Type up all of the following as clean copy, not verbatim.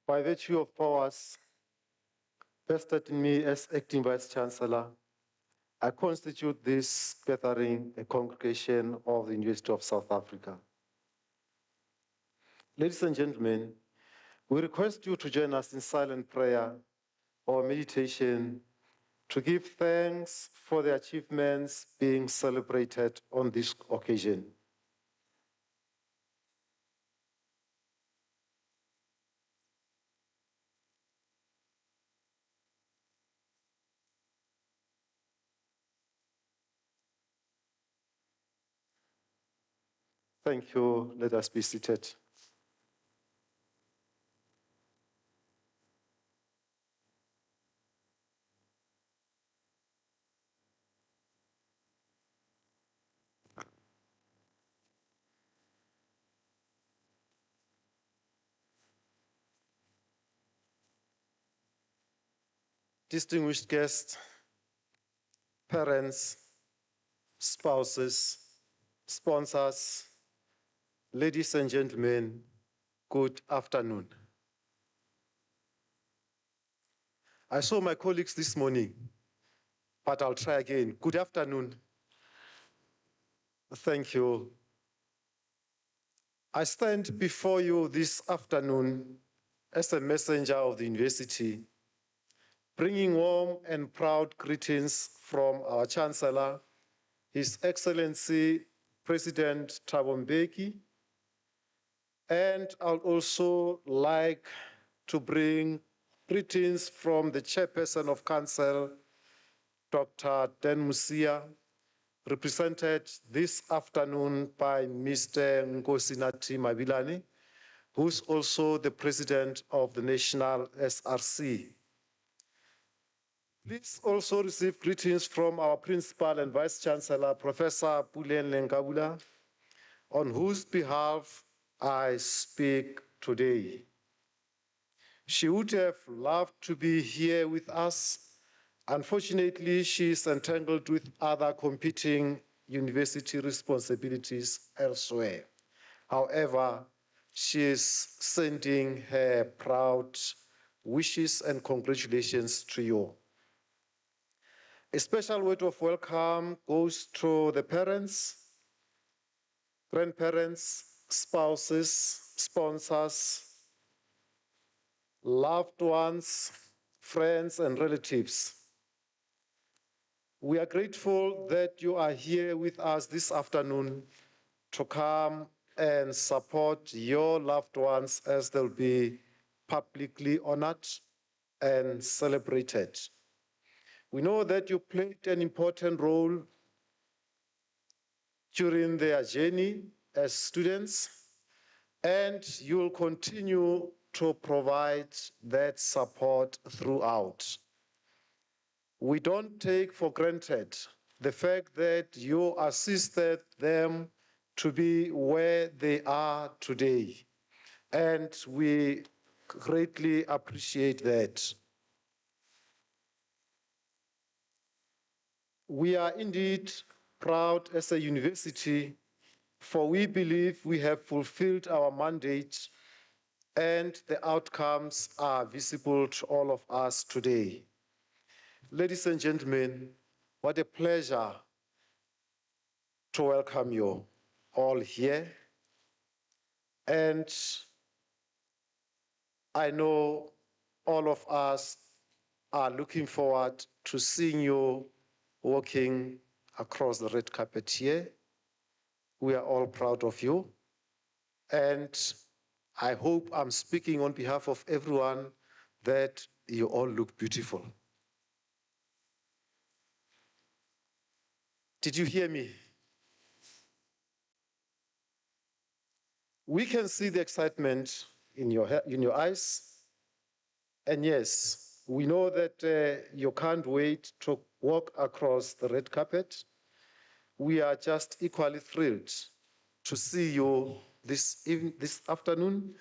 By virtue of powers vested in me as acting Vice-Chancellor, I constitute this gathering a congregation of the University of South Africa. Ladies and gentlemen, we request you to join us in silent prayer or meditation to give thanks for the achievements being celebrated on this occasion. Thank you. Let us be seated. Distinguished guests, parents, spouses, sponsors, ladies and gentlemen, good afternoon. I saw my colleagues this morning, but I'll try again. Good afternoon. Thank you. I stand before you this afternoon as a messenger of the university, bringing warm and proud greetings from our Chancellor, His Excellency President Thabo Mbeki, and I'd also like to bring greetings from the Chairperson of Council, Dr. Dan Musia, represented this afternoon by Mr. Nkosinathi Mabilane, who's also the President of the National SRC. Please also receive greetings from our Principal and Vice-Chancellor, Professor Puleng Lenkabula, on whose behalf I speak today. She would have loved to be here with us. Unfortunately, she is entangled with other competing university responsibilities elsewhere. However, she is sending her proud wishes and congratulations to you. A special word of welcome goes to the parents, grandparents, spouses, sponsors, loved ones, friends, and relatives. We are grateful that you are here with us this afternoon to come and support your loved ones as they'll be publicly honored and celebrated. We know that you played an important role during their journey as students, and you will continue to provide that support throughout. We don't take for granted the fact that you assisted them to be where they are today, and we greatly appreciate that. We are indeed proud as a university, for we believe we have fulfilled our mandate and the outcomes are visible to all of us today. Ladies and gentlemen, what a pleasure to welcome you all here. And I know all of us are looking forward to seeing you walking across the red carpet here. We are all proud of you. And I hope I'm speaking on behalf of everyone that you all look beautiful. Did you hear me? We can see the excitement in your eyes. And yes, we know that you can't wait to walk across the red carpet. We are just equally thrilled to see you this afternoon,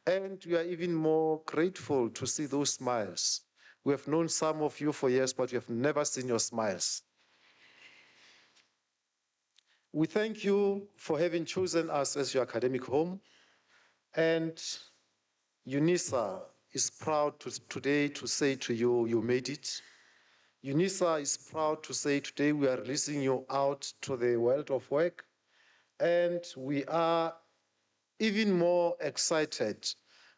and we are even more grateful to see those smiles. We have known some of you for years, but we have never seen your smiles. We thank you for having chosen us as your academic home, and UNISA is proud today to say to you, you made it. UNISA is proud to say today we are releasing you out to the world of work. And we are even more excited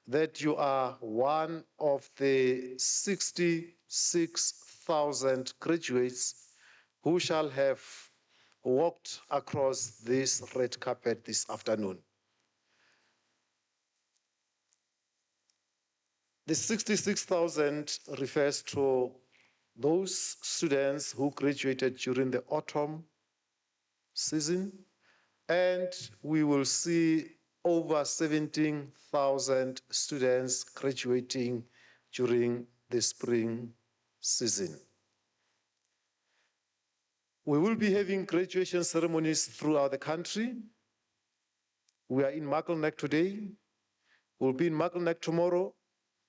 that you are one of the 66,000 graduates who shall have walked across this red carpet this afternoon. The 66,000 refers to those students who graduated during the autumn season, and we will see over 17,000 students graduating during the spring season. We will be having graduation ceremonies throughout the country. We are in Muckleneck today. We'll be in Muckleneck tomorrow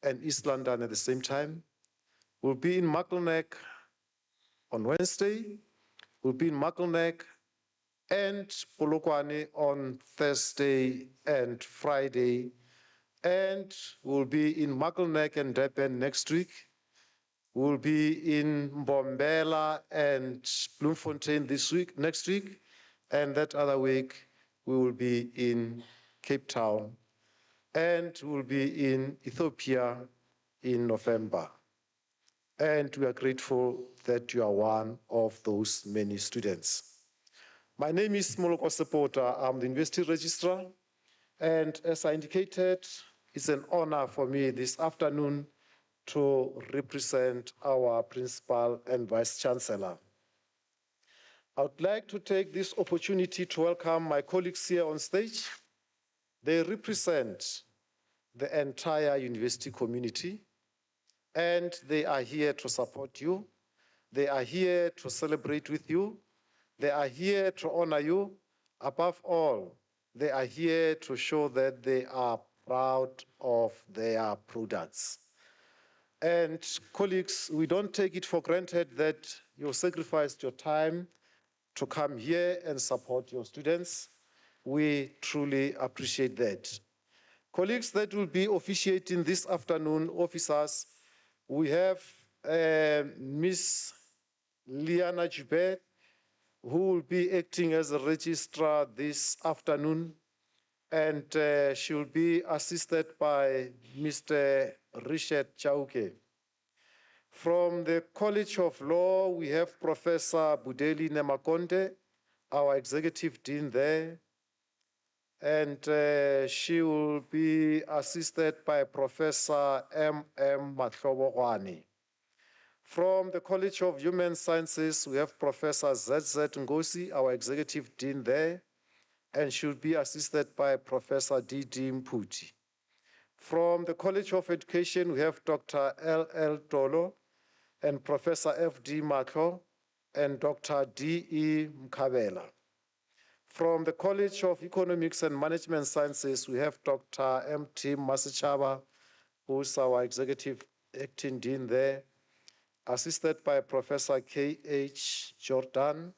and East London at the same time. We'll be in Muckleneck on Wednesday. We'll be in Muckleneck and Polokwane on Thursday and Friday. And we'll be in Muckleneck and Durban next week. We'll be in Mbombela and Bloemfontein next week. And that other week, we will be in Cape Town. And we'll be in Ethiopia in November. And we are grateful that you are one of those many students. My name is Moloko Sepota. I'm the University Registrar. And as I indicated, it's an honor for me this afternoon to represent our Principal and Vice Chancellor. I would like to take this opportunity to welcome my colleagues here on stage. They represent the entire university community, and they are here to support you. They are here to celebrate with you. They are here to honor you. Above all, they are here to show that they are proud of their products. And colleagues, we don't take it for granted that you sacrificed your time to come here and support your students. We truly appreciate that. Colleagues that will be officiating this afternoon, officers, we have Ms. Liana Jubet, who will be acting as a registrar this afternoon, and she will be assisted by Mr. Richard Chauke. From the College of Law, we have Professor Budeli Nemakonde, our executive dean there, and she will be assisted by Professor M.M. Matlobogwane. From the College of Human Sciences, we have Professor Z.Z. Ngosi, our executive dean there, and she'll be assisted by Professor D.D. Mputi. From the College of Education, we have Dr. L.L. Tolo and Professor F.D. Matlo and Dr. D.E. Mkabela. From the College of Economics and Management Sciences, we have Dr. M.T. Masichaba, who's our executive acting dean there, assisted by Professor K.H. Jordan,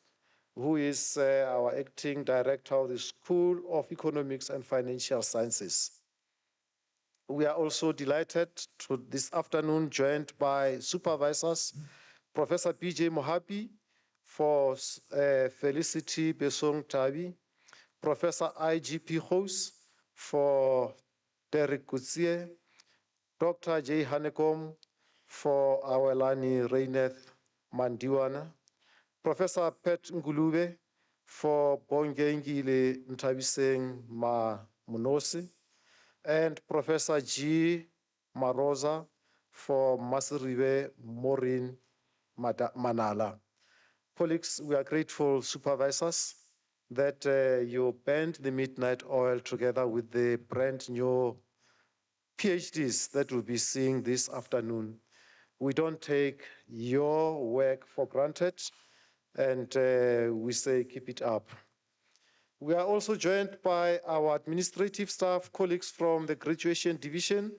who is our acting director of the School of Economics and Financial Sciences. We are also delighted to this afternoon joined by supervisors, Professor B.J. Mohapi for Felicity Besong Tabi, Professor I.G.P. Hose for Derek Kutsie, Dr. J. Hanekom for Awelani Reyneth Mandiwana, Professor Pet Ngulube for Bongengile Ntabiseng Munosi, and Professor G. Marosa for Masiribe Maureen Manala. Colleagues, we are grateful, supervisors, that you burned the midnight oil together with the brand new PhDs that we'll be seeing this afternoon. We don't take your work for granted, and we say keep it up. We are also joined by our administrative staff, colleagues from the graduation division,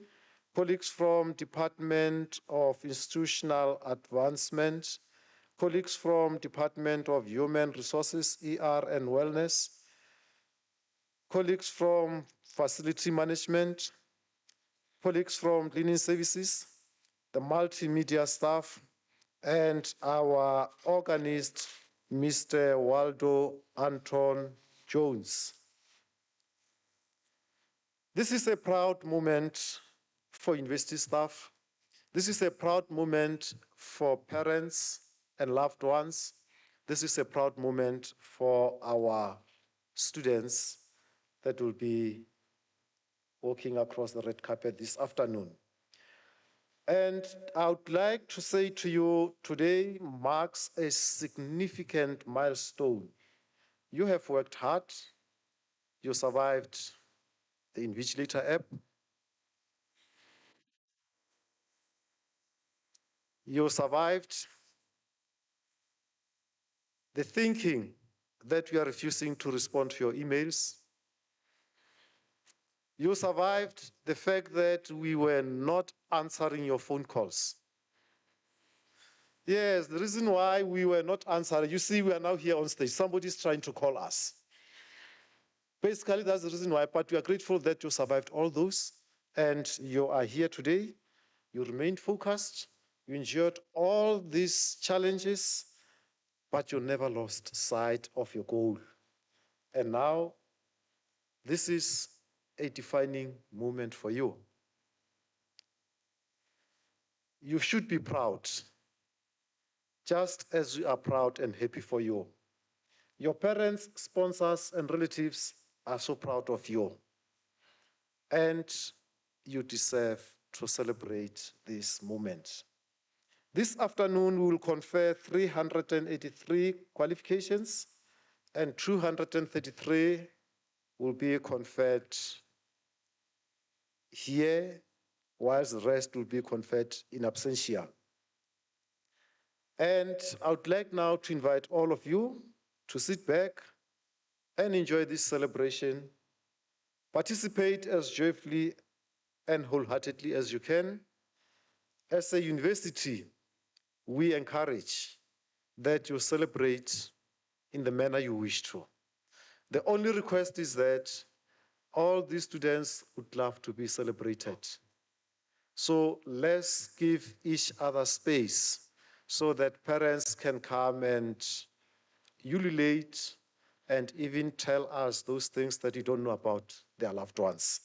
colleagues from Department of Institutional Advancement, colleagues from Department of Human Resources, ER and Wellness, colleagues from Facility Management, colleagues from cleaning services, the multimedia staff, and our organist, Mr. Waldo Anton Jones. This is a proud moment for university staff. This is a proud moment for parents and loved ones. This is a proud moment for our students that will be walking across the red carpet this afternoon. And I would like to say to you, today marks a significant milestone. You have worked hard. You survived the Invigilator app. You survived the thinking that we are refusing to respond to your emails. You survived the fact that we were not answering your phone calls. Yes, the reason why we were not answering, you see, we are now here on stage. Somebody's trying to call us. Basically, that's the reason why, but we are grateful that you survived all those and you are here today. You remained focused. You endured all these challenges, but you never lost sight of your goal. And now, this is a defining moment for you. You should be proud, just as we are proud and happy for you. Your parents, sponsors, and relatives are so proud of you. And you deserve to celebrate this moment. This afternoon, we will confer 383 qualifications, and 233 will be conferred here, whilst the rest will be conferred in absentia. And I would like now to invite all of you to sit back and enjoy this celebration. Participate as joyfully and wholeheartedly as you can. As a university, we encourage that you celebrate in the manner you wish to. The only request is that all these students would love to be celebrated. So let's give each other space so that parents can come and ululate and even tell us those things that you don't know about their loved ones.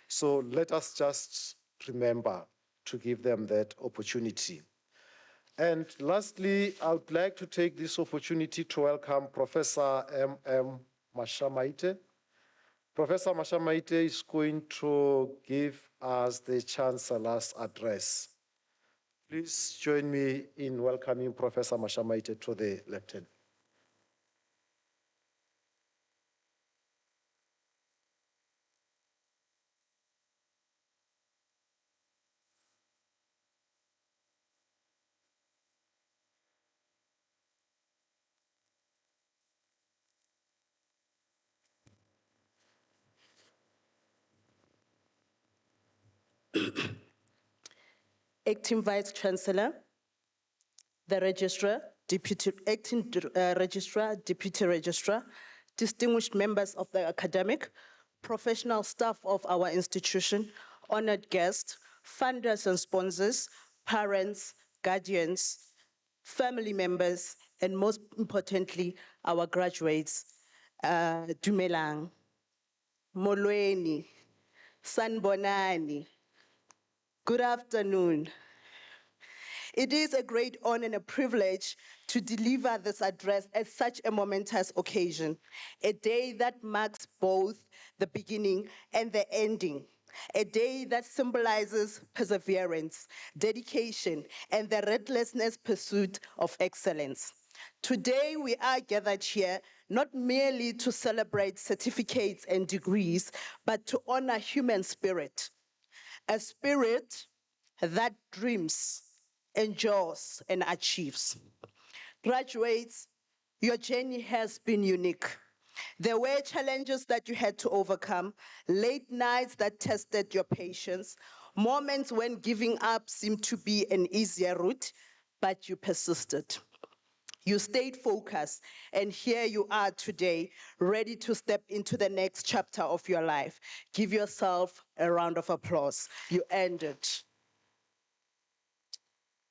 So let us just remember to give them that opportunity. And lastly, I would like to take this opportunity to welcome Professor M.M. Mashamaite. Professor Mashamaite is going to give us the Chancellor's address. Please join me in welcoming Professor Mashamaite to the lectern. Acting Vice Chancellor, the Registrar, Acting Registrar, Deputy Registrar, distinguished members of the academic, professional staff of our institution, honored guests, funders and sponsors, parents, guardians, family members, and most importantly, our graduates, Dumelang, Molweni, Sanbonani. Good afternoon. It is a great honor and a privilege to deliver this address at such a momentous occasion, a day that marks both the beginning and the ending, a day that symbolizes perseverance, dedication, and the relentless pursuit of excellence. Today, we are gathered here not merely to celebrate certificates and degrees, but to honor human spirit, a spirit that dreams, endures, and achieves. Graduates, your journey has been unique. There were challenges that you had to overcome, late nights that tested your patience, moments when giving up seemed to be an easier route, but you persisted. You stayed focused, and here you are today, ready to step into the next chapter of your life. Give yourself a round of applause. You earned it.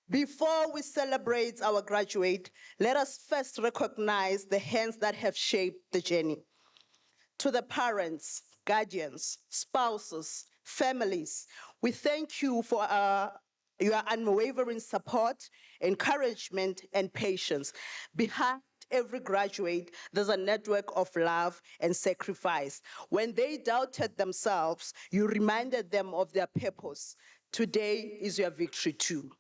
Before we celebrate our graduate, let us first recognize the hands that have shaped the journey. To the parents, guardians, spouses, families, we thank you for your unwavering support, encouragement, and patience. Behind every graduate, there's a network of love and sacrifice. When they doubted themselves, you reminded them of their purpose. Today is your victory too.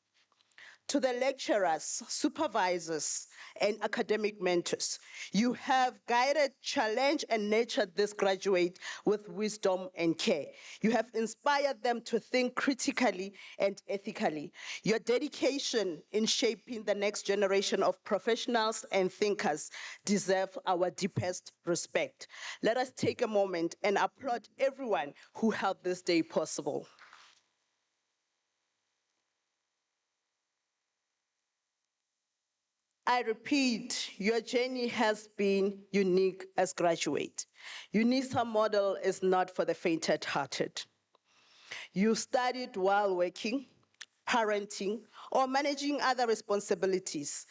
To the lecturers, supervisors, and academic mentors, you have guided, challenged, and nurtured this graduate with wisdom and care. You have inspired them to think critically and ethically. Your dedication in shaping the next generation of professionals and thinkers deserve our deepest respect. Let us take a moment and applaud everyone who helped this day possible. I repeat, your journey has been unique as graduate. UNISA model is not for the faint-hearted. You studied while working, parenting, or managing other responsibilities.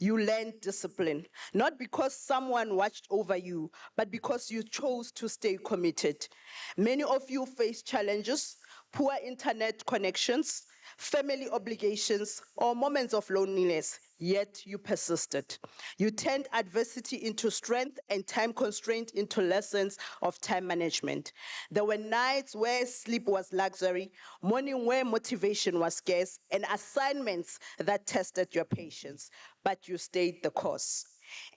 You learned discipline, not because someone watched over you, but because you chose to stay committed. Many of you face challenges, poor internet connections, family obligations, or moments of loneliness, yet you persisted. You turned adversity into strength and time constraint into lessons of time management. There were nights where sleep was luxury, morning where motivation was scarce, and assignments that tested your patience, but you stayed the course.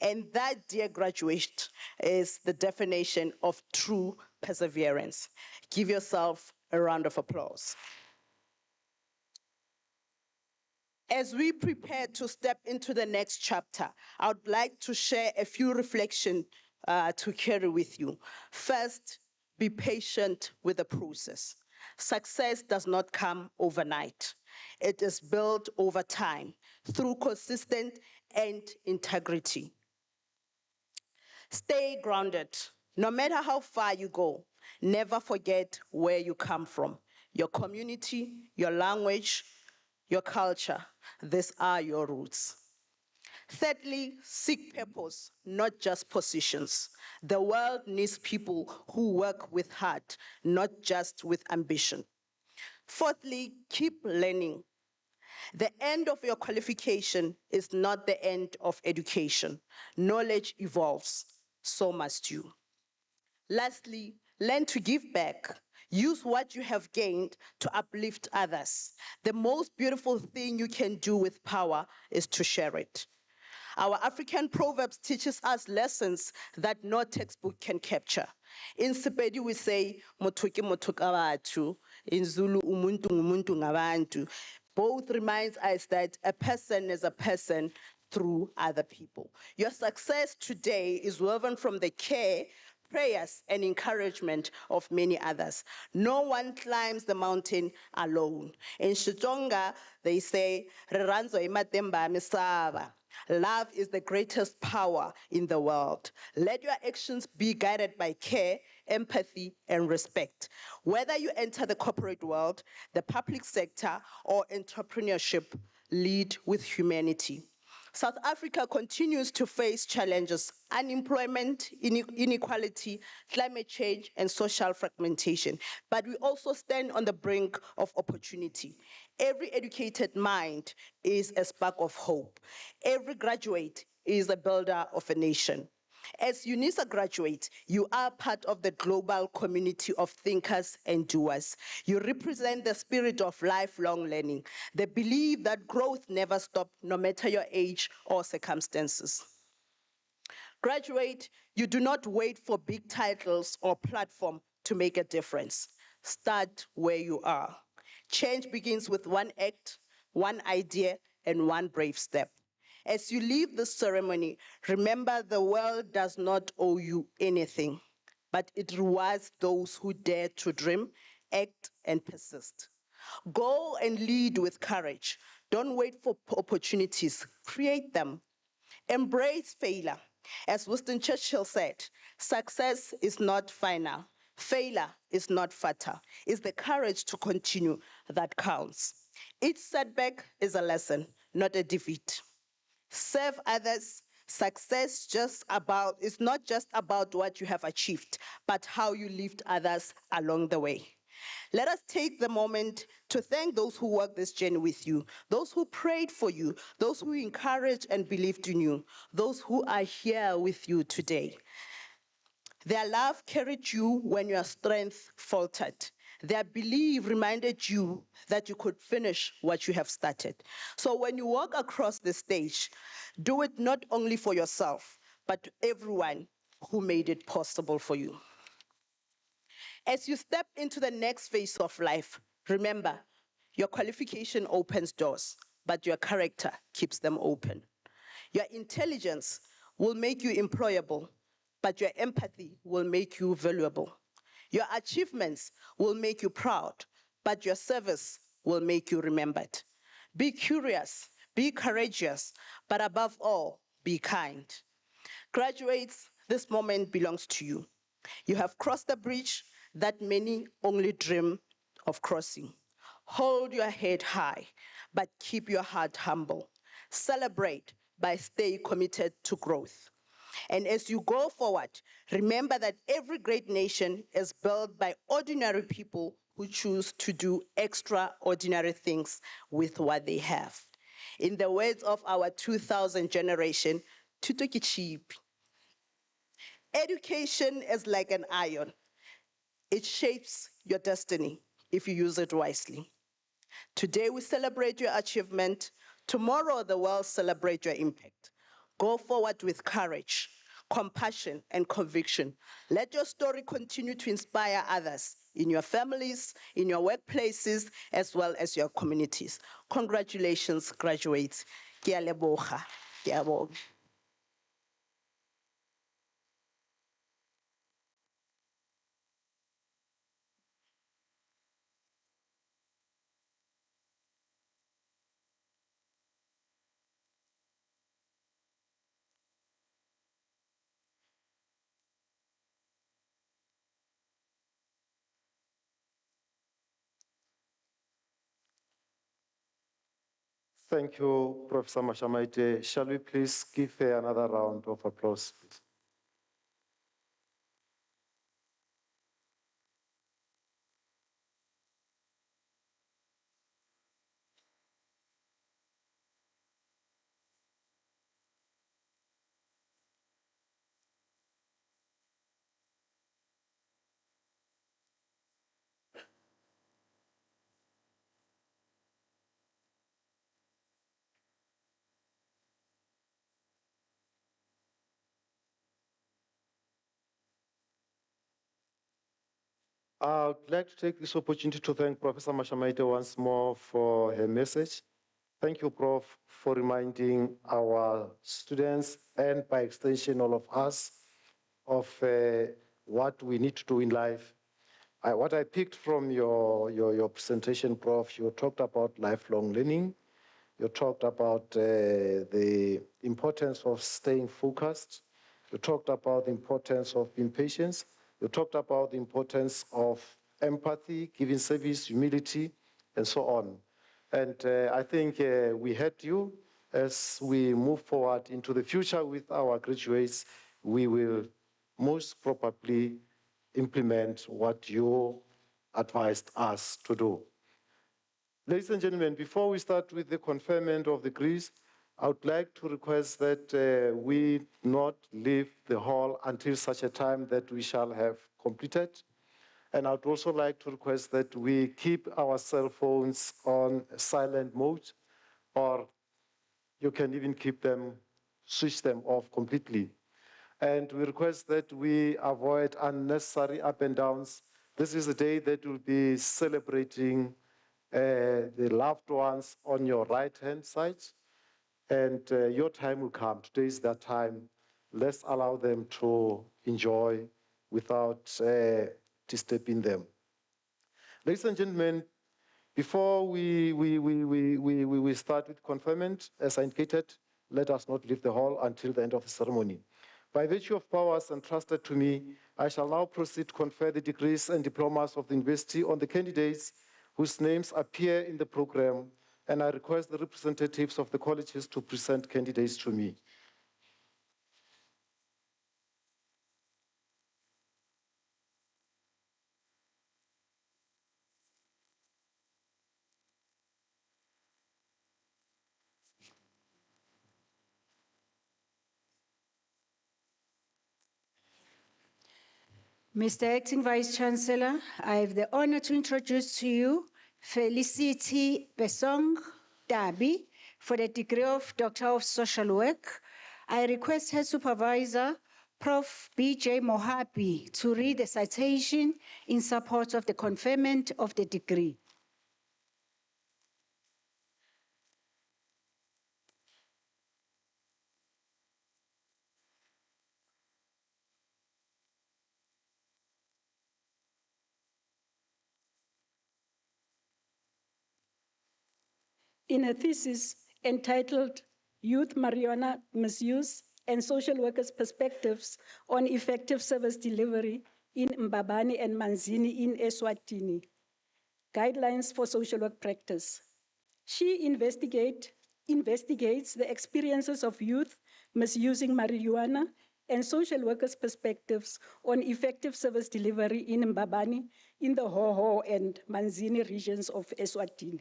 And that, dear graduate, is the definition of true perseverance. Give yourself a round of applause. As we prepare to step into the next chapter, I would like to share a few reflections to carry with you. First, be patient with the process. Success does not come overnight. It is built over time through consistent and integrity. Stay grounded. No matter how far you go, never forget where you come from. Your community, your language, your culture. These are your roots. Thirdly, seek purpose, not just positions. The world needs people who work with heart, not just with ambition. Fourthly, keep learning. The end of your qualification is not the end of education. Knowledge evolves, so must you. Lastly, learn to give back. Use what you have gained to uplift others. The most beautiful thing you can do with power is to share it. Our African proverbs teaches us lessons that no textbook can capture. In Sepedi we say, "Motho ke motho ka batho." In Zulu, "Umuntu ngumuntu ngabantu." Both reminds us that a person is a person through other people. Your success today is woven from the care, prayers, and encouragement of many others. No one climbs the mountain alone. In Xitsonga, they say, "Rirhandzu hi matimba ya misava." Love is the greatest power in the world. Let your actions be guided by care, empathy, and respect. Whether you enter the corporate world, the public sector, or entrepreneurship, lead with humanity. South Africa continues to face challenges: unemployment, inequality, climate change, and social fragmentation. But we also stand on the brink of opportunity. Every educated mind is a spark of hope. Every graduate is a builder of a nation. As UNISA graduates, you are part of the global community of thinkers and doers. You represent the spirit of lifelong learning, the belief that growth never stops, no matter your age or circumstances. Graduate, you do not wait for big titles or platform to make a difference. Start where you are. Change begins with one act, one idea, and one brave step. As you leave this ceremony, remember the world does not owe you anything, but it rewards those who dare to dream, act, and persist. Go and lead with courage. Don't wait for opportunities, create them. Embrace failure. As Winston Churchill said, success is not final. Failure is not fatal. It's the courage to continue that counts. Each setback is a lesson, not a defeat. Serve others. Success is not just about what you have achieved, but how you lift others along the way. Let us take the moment to thank those who walked this journey with you, those who prayed for you, those who encouraged and believed in you, those who are here with you today. Their love carried you when your strength faltered. Their belief reminded you that you could finish what you have started. So when you walk across the stage, do it not only for yourself, but to everyone who made it possible for you. As you step into the next phase of life, remember, your qualification opens doors, but your character keeps them open. Your intelligence will make you employable, but your empathy will make you valuable. Your achievements will make you proud, but your service will make you remembered. Be curious, be courageous, but above all, be kind. Graduates, this moment belongs to you. You have crossed the bridge that many only dream of crossing. Hold your head high, but keep your heart humble. Celebrate by staying committed to growth. And as you go forward, remember that every great nation is built by ordinary people who choose to do extraordinary things with what they have. In the words of our 2000 generation, "Thuto ke cheap." Education is like an iron. It shapes your destiny if you use it wisely. Today we celebrate your achievement. Tomorrow the world celebrate your impact. Go forward with courage, compassion, and conviction. Let your story continue to inspire others in your families, in your workplaces, as well as your communities. Congratulations, graduates. Ke a leboga. Ke a bonga. Thank you, Professor Mashamaite. Shall we please give her another round of applause, please? I would like to take this opportunity to thank Professor Mashamaite once more for her message. Thank you, Prof, for reminding our students and by extension all of us of what we need to do in life. What I picked from your presentation, Prof, you talked about lifelong learning. You talked about the importance of staying focused. You talked about the importance of being patient. You talked about the importance of empathy, giving service, humility, and so on. And I think we heard you. As we move forward into the future with our graduates, we will most probably implement what you advised us to do. Ladies and gentlemen, before we start with the conferment of the degrees, I would like to request that we not leave the hall until such a time that we shall have completed. And I would also like to request that we keep our cell phones on silent mode, or you can even keep them, switch them off completely. And we request that we avoid unnecessary up and downs. This is a day that will be celebrating the loved ones on your right-hand side, and your time will come. Today is that time. Let's allow them to enjoy without disturbing them. Ladies and gentlemen, before we start with conferment, as I indicated, let us not leave the hall until the end of the ceremony. By virtue of powers entrusted to me, I shall now proceed to confer the degrees and diplomas of the university on the candidates whose names appear in the program, and I request the representatives of the colleges to present candidates to me. Mr. Acting Vice Chancellor, I have the honor to introduce to you Felicity Besong Dabi for the degree of Doctor of Social Work. I request her supervisor, Prof. B.J. Mohapi, to read the citation in support of the conferment of the degree. In a thesis entitled Youth Marijuana Misuse and Social Workers' Perspectives on Effective Service Delivery in Mbabane and Manzini in Eswatini, Guidelines for Social Work Practice. She investigates the experiences of youth misusing marijuana and social workers' perspectives on effective service delivery in Mbabane, in the Hoho and Manzini regions of Eswatini.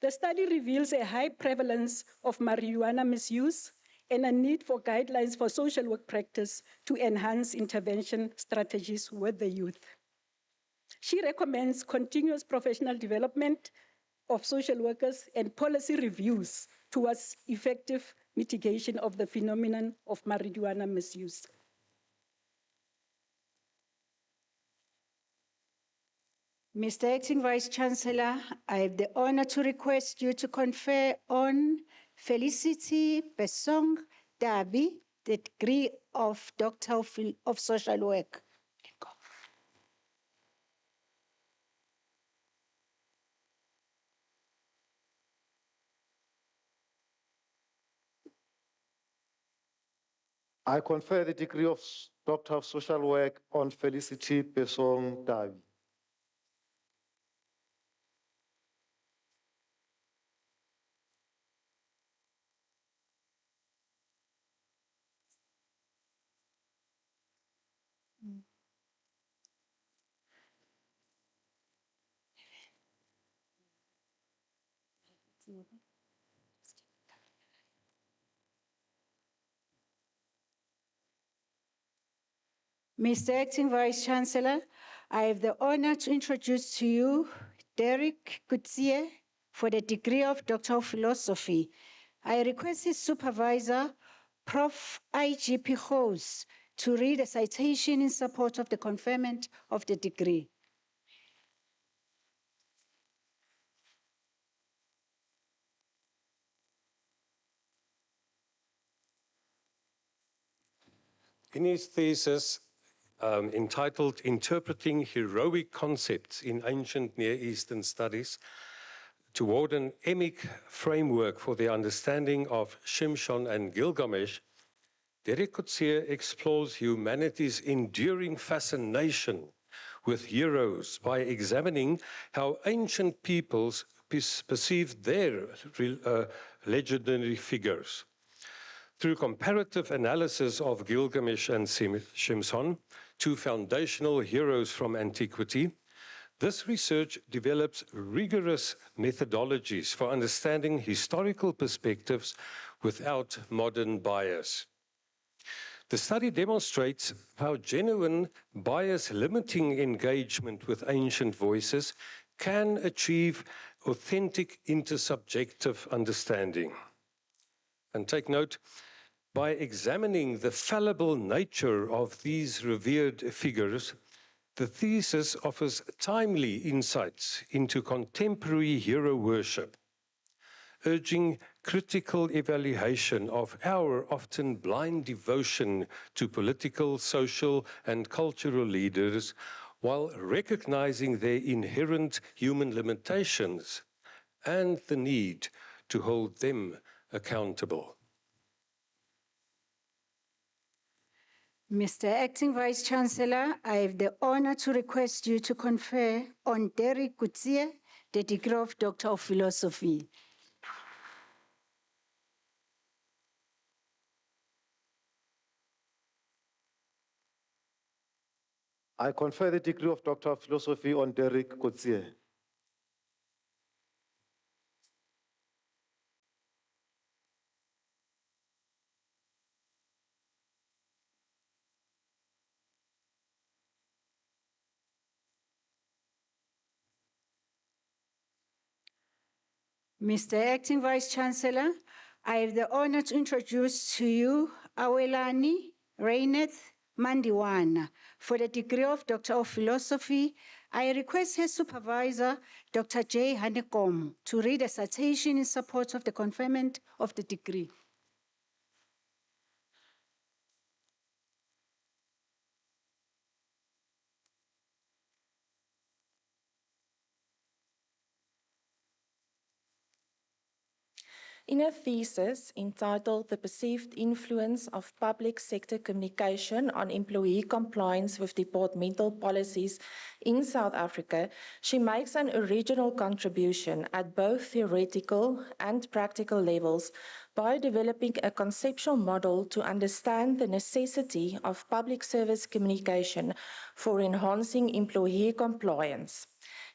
The study reveals a high prevalence of marijuana misuse and a need for guidelines for social work practice to enhance intervention strategies with the youth. She recommends continuous professional development of social workers and policy reviews towards effective mitigation of the phenomenon of marijuana misuse. Mr. Acting Vice Chancellor, I have the honor to request you to confer on Felicity Besong Dabi the degree of Doctor of Social Work. I confer the degree of Doctor of Social Work on Felicity Besong Dabi. Mr. Acting Vice Chancellor, I have the honor to introduce to you Derek Kutsie for the degree of Doctor of Philosophy. I request his supervisor, Prof. IGP Hose, to read a citation in support of the conferment of the degree. In his thesis entitled Interpreting Heroic Concepts in Ancient Near Eastern Studies toward an emic framework for the understanding of Shimshon and Gilgamesh, Derek Kutsie explores humanity's enduring fascination with heroes by examining how ancient peoples perceived their legendary figures. Through comparative analysis of Gilgamesh and Shimshon, two foundational heroes from antiquity, this research develops rigorous methodologies for understanding historical perspectives without modern bias. The study demonstrates how genuine bias-limiting engagement with ancient voices can achieve authentic intersubjective understanding. And take note, by examining the fallible nature of these revered figures, the thesis offers timely insights into contemporary hero worship, urging critical evaluation of our often blind devotion to political, social, and cultural leaders, while recognizing their inherent human limitations and the need to hold them accountable. Mr. Acting Vice Chancellor, I have the honor to request you to confer on Derek Kutsie the degree of Doctor of Philosophy. I confer the degree of Doctor of Philosophy on Derek Kotsie. Mr. Acting Vice Chancellor, I have the honor to introduce to you Awelani Raineth Mandiwana for the degree of Doctor of Philosophy. I request her supervisor, Dr. J. Hanekom, to read a citation in support of the conferment of the degree. In a thesis entitled The Perceived Influence of Public Sector Communication on Employee Compliance with Departmental Policies in South Africa, she makes an original contribution at both theoretical and practical levels by developing a conceptual model to understand the necessity of public service communication for enhancing employee compliance.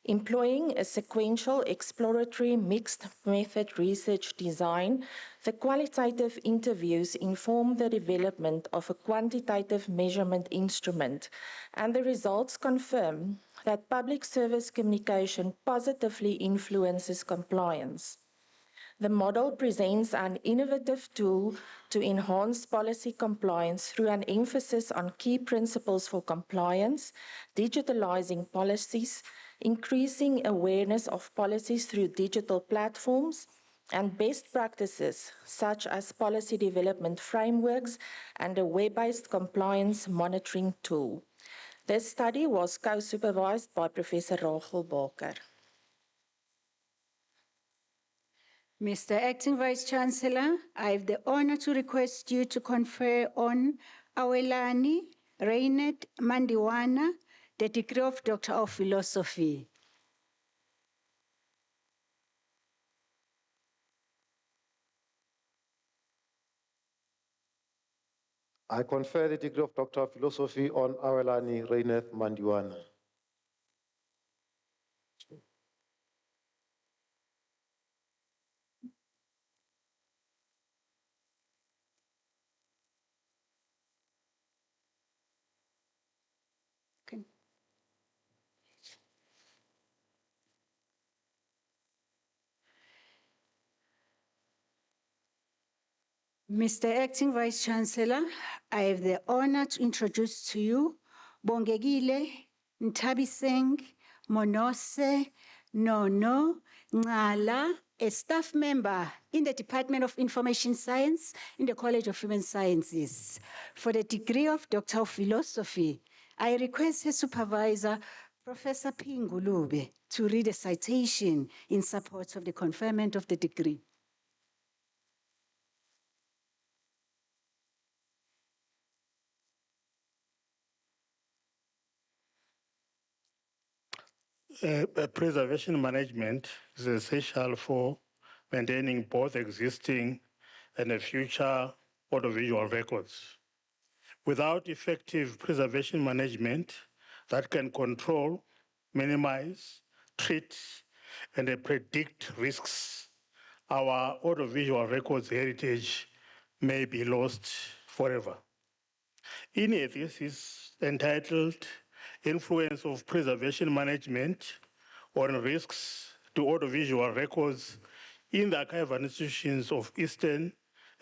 Employing a sequential exploratory mixed method research design, the qualitative interviews inform the development of a quantitative measurement instrument, and the results confirm that public service communication positively influences compliance. The model presents an innovative tool to enhance policy compliance through an emphasis on key principles for compliance, digitalizing policies, increasing awareness of policies through digital platforms, and best practices such as policy development frameworks and a web-based compliance monitoring tool. This study was co-supervised by Professor Rachel Baker. Mr. Acting Vice Chancellor, I have the honor to request you to confer on Awelani Raineth Mandiwana the degree of Doctor of Philosophy. I confer the degree of Doctor of Philosophy on Awelani Raineth Mandiwana. Okay. Mr. Acting Vice Chancellor, I have the honor to introduce to you Bongegile Ntabiseng Monose Nono Ngala, a staff member in the Department of Information Science in the College of Human Sciences. For the degree of Doctor of Philosophy, I request her supervisor, Professor Pingulube, to read a citation in support of the conferment of the degree. Preservation management is essential for maintaining both existing and future audiovisual records. Without effective preservation management that can control, minimize, treat, and predict risks, our audiovisual records heritage may be lost forever. In a thesis entitled Influence of Preservation Management on Risks to Audiovisual Records in the Archival Institutions of Eastern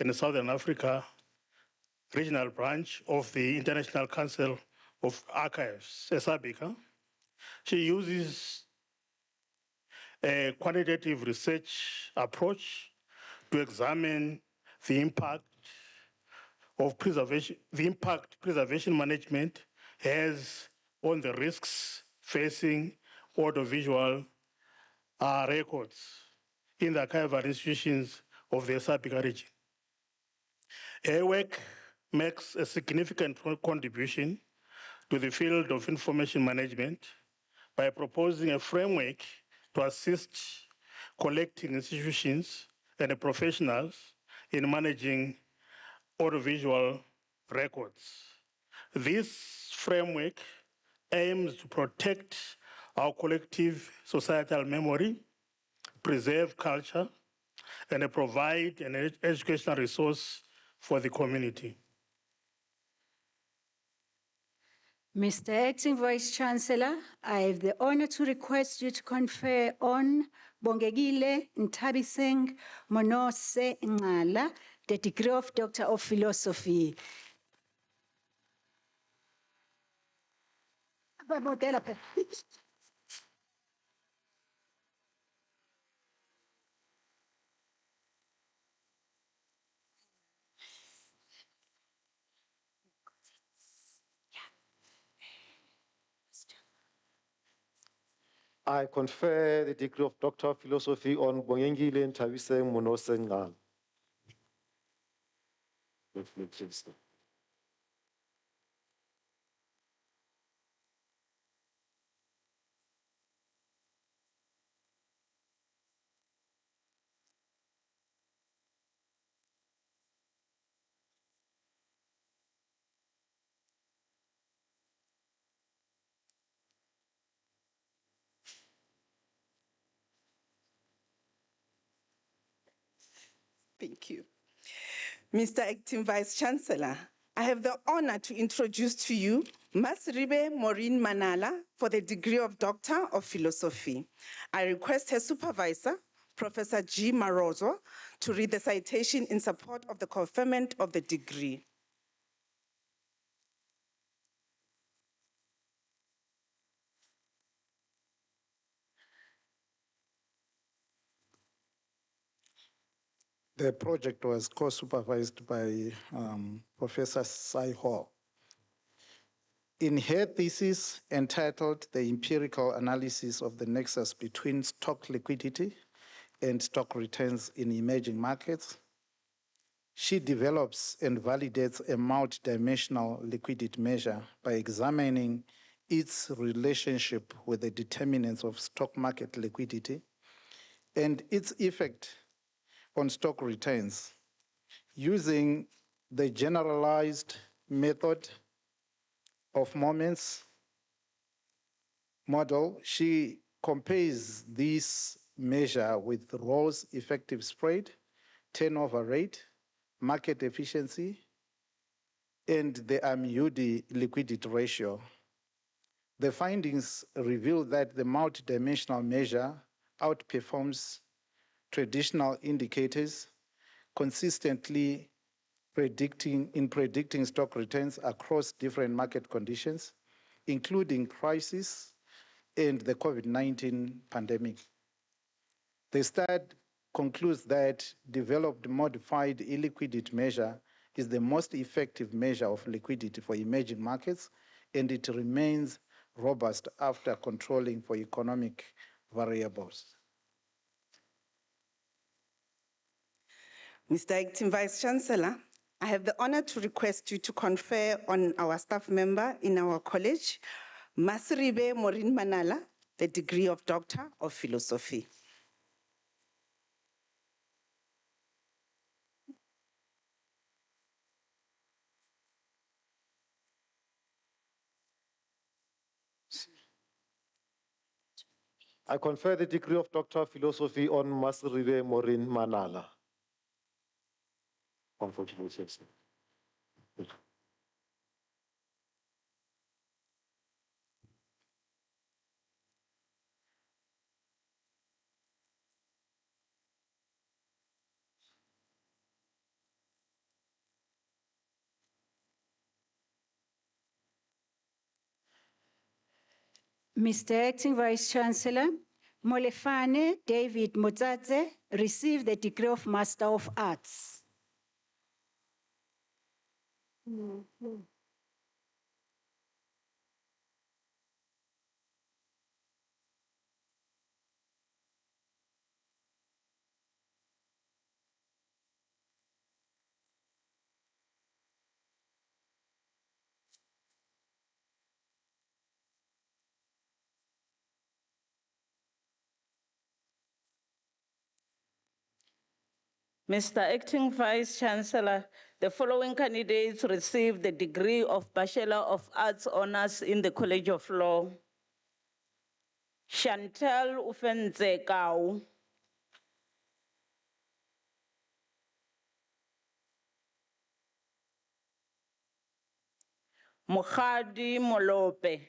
and Southern Africa, Regional Branch of the International Council of Archives, SABICA, she uses a quantitative research approach to examine the impact preservation management has on the risks facing audiovisual records in the archival institutions of the SABICA region. Her work makes a significant contribution to the field of information management by proposing a framework to assist collecting institutions and professionals in managing audiovisual records. This framework aims to protect our collective societal memory, preserve culture, and provide an educational resource for the community. Mr. Acting Vice Chancellor, I have the honor to request you to confer on Bongegile Ntabiseng Monose Ngala the degree of Doctor of Philosophy. I confer the degree of Doctor of Philosophy on Bongengile Ntabiseng Monose Ngala. Thank you. Mr. Acting Vice Chancellor, I have the honor to introduce to you Masribe Maureen Manala for the degree of Doctor of Philosophy. I request her supervisor, Professor G. Marozo, to read the citation in support of the conferment of the degree. The project was co-supervised by Professor Sai Ho. In her thesis entitled The Empirical Analysis of the Nexus Between Stock Liquidity and Stock Returns in Emerging Markets, she develops and validates a multidimensional liquidity measure by examining its relationship with the determinants of stock market liquidity and its effect on stock returns using the generalized method of moments model. She compares this measure with Rawls effective spread, turnover rate, market efficiency, and the Amudi liquidity ratio. The findings reveal that the multidimensional measure outperforms traditional indicators, consistently predicting stock returns across different market conditions, including crisis and the COVID-19 pandemic. The study concludes that developed modified illiquidity measure is the most effective measure of liquidity for emerging markets, and it remains robust after controlling for economic variables. Mr. Acting Vice Chancellor, I have the honor to request you to confer on our staff member in our college, Masribe Maureen Manala, the degree of Doctor of Philosophy. I confer the degree of Doctor of Philosophy on Masribe Maureen Manala. Congratulations. Mr. Acting Vice Chancellor, Molefane David Motsatse received the degree of Master of Arts. Mr. Acting Vice Chancellor, the following candidates received the degree of Bachelor of Arts Honours in the College of Law. Chantal Ufenzekau. Mukhadi Molope.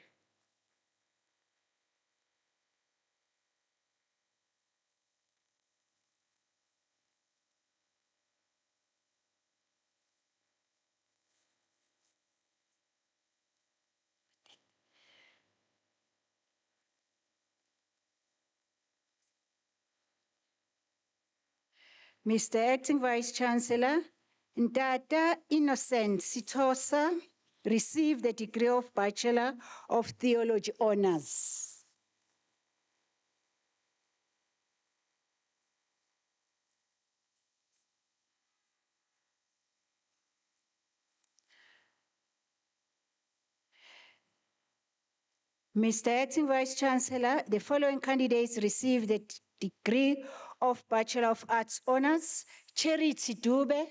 Mr. Acting Vice Chancellor, Ntata Innocent Sitosa received the degree of Bachelor of Theology Honours. Mr. Acting Vice Chancellor, the following candidates received the degree of Bachelor of Arts Honours. Charity Dube.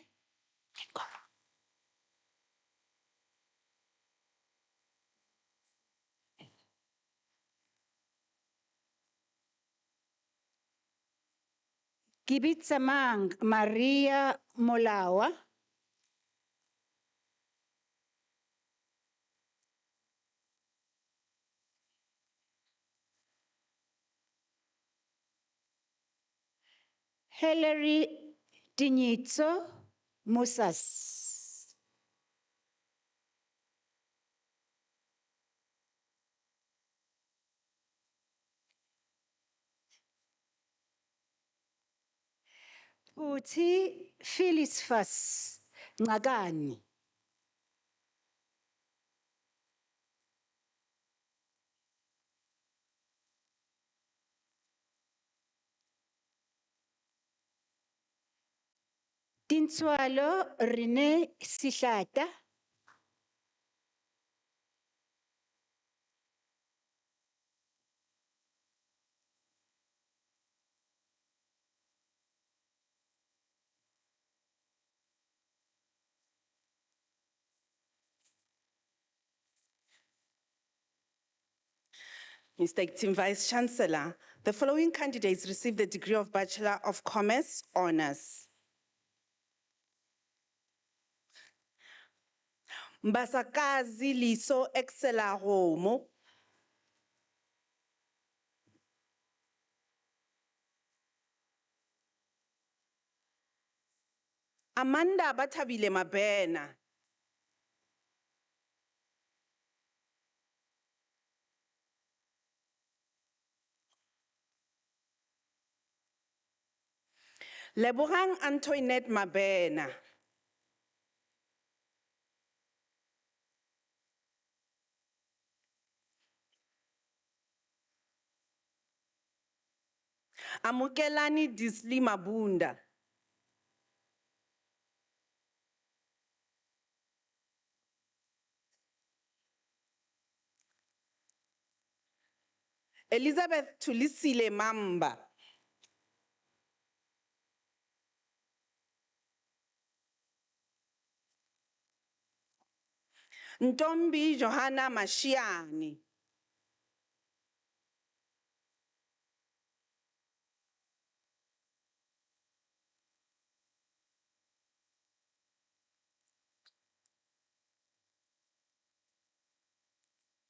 Kibitsamang Maria Molawa. Hilary Tinyitso Musas. Uthi Phyllis Fas Ngakani. Tinswalo Rene Sihlata. Mr. Acting Vice Chancellor, the following candidates received the degree of Bachelor of Commerce Honours. Mbasakazi Liso Excella Homo. Amanda Batabile Mabena. Lebogang Antoinette Mabena. Amukelani Disli Mabunda. Elizabeth Tulisile Mamba. Ntombi Johanna Mashiani.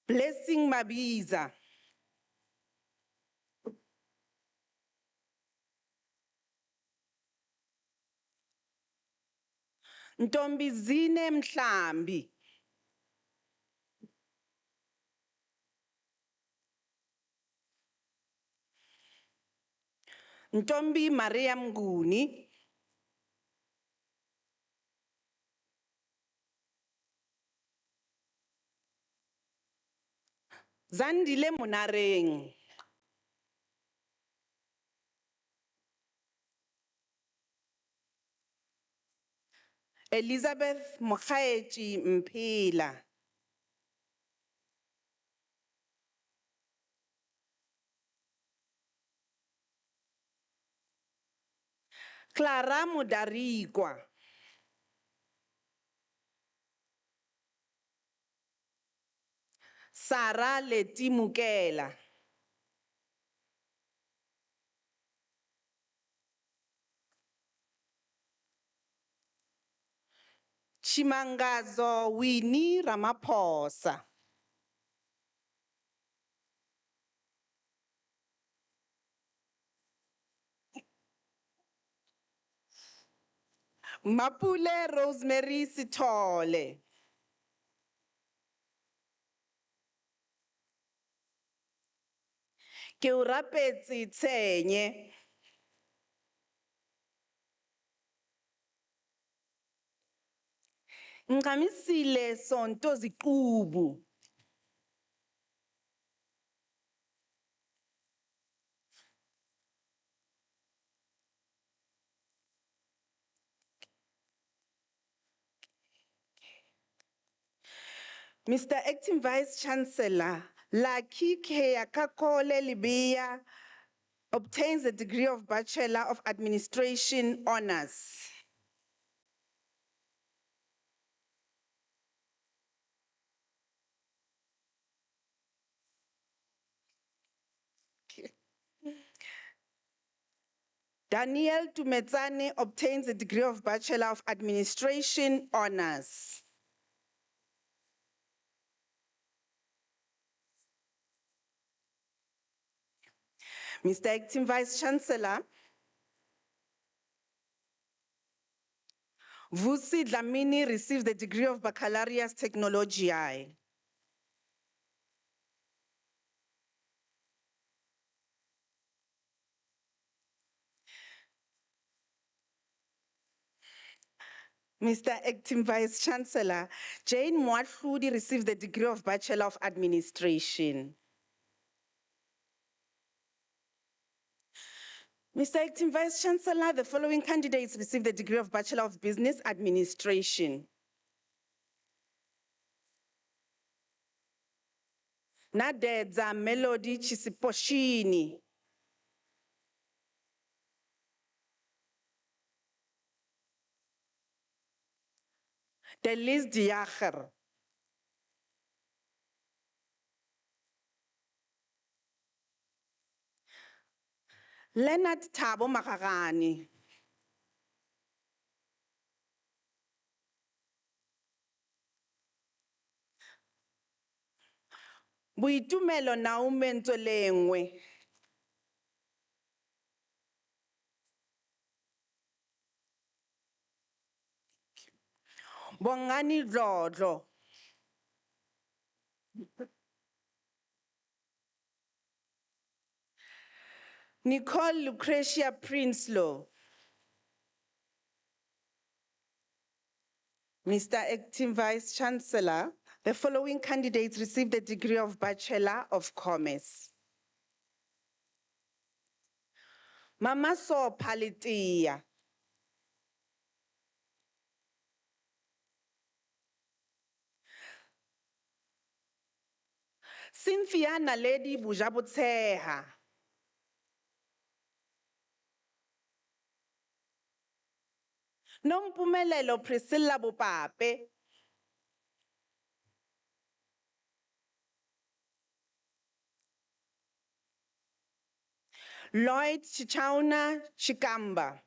Blessing Mabiza. Ntombi Zine Mhlambi. Ntombi Maria Mguni. Zandile Munareng. Elizabeth Mokhaechi Mpila. Clara Mudarikwa. Sarah Leti Mukela. Chimangazo Winnie Ramaphosa. Mapule Rosemary Sithole. Ke o rapetse Tshenye. Ngamisile Sonto Ziqubu. Mr. Acting Vice Chancellor, Lucky Kakole Libya obtains the degree of Bachelor of Administration Honors. Daniel Tumetsane obtains the degree of Bachelor of Administration Honors. Mr. Acting Vice Chancellor, Vusi Dlamini receives the degree of Baccalaureus Technologiae. Mr. Acting Vice Chancellor, Jane Mwatludi receives the degree of Bachelor of Administration. Mr. Acting Vice Chancellor, the following candidates receive the degree of Bachelor of Business Administration. Nadedza Melody Chisiposhini. Delis Diacher. Leonard Thabo Makagani. Boitumelo Naume Ntsolengwe. Bongani Dlodlo. Nicole Lucretia Prinsloo. Mr. Acting Vice Chancellor, the following candidates received the degree of Bachelor of Commerce. Mama So Palitia. Cynthia Naledi Bujabutseha. Nompumelelo Priscilla Bopape. Lloyd Chichauna Chikamba.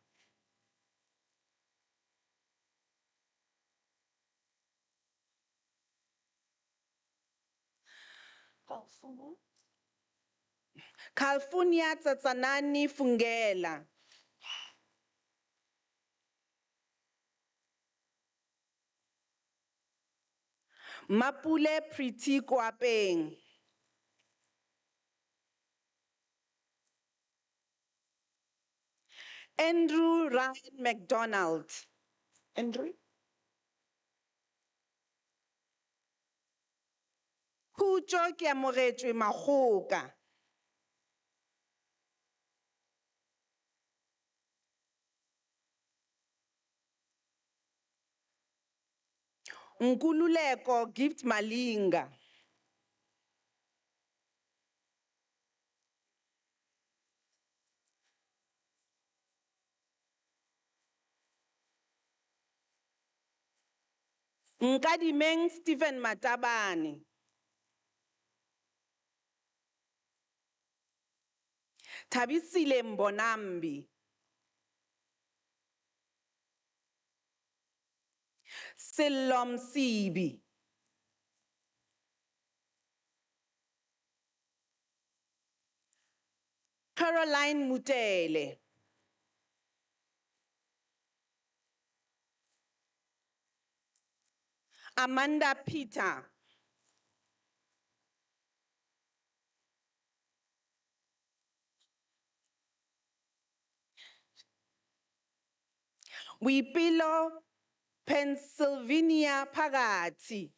Kalfunia Tsatsanani Fungela. Mapule Priti Kwapeng. Andrew Ryan McDonald. Andrew? Khutjo ke amogetšwe Makgoka. Nkululeko Gift Malinga. Nkadimeng Stephen Matabane. Thabisile Mbonambi. Sello Msibi. Caroline Mutele. Amanda Peter. Wipilo Pennsylvania Pagati.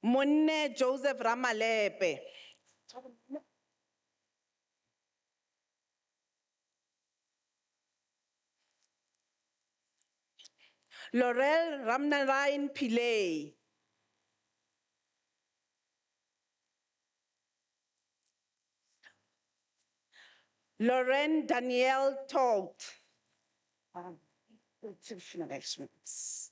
Monne Joseph Ramalepe. Laurel Ramnarayan Pillay. Lauren Danielle Todt. Institutional excellence.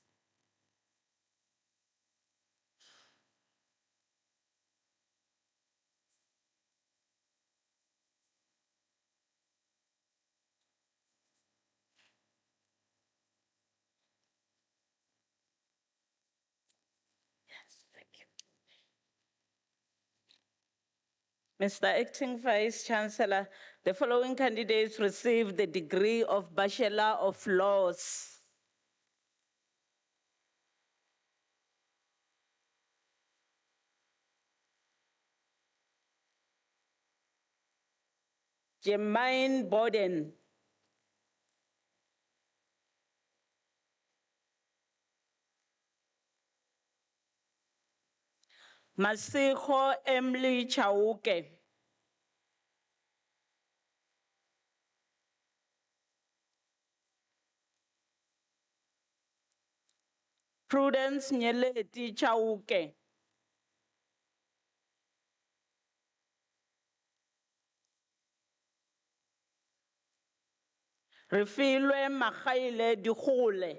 Mr. Acting Vice Chancellor, the following candidates received the degree of Bachelor of Laws. Jermaine Borden. Masiko Emily Chauke. Prudence Nyeleti Chauke. Refilwe Makhaile Dukule.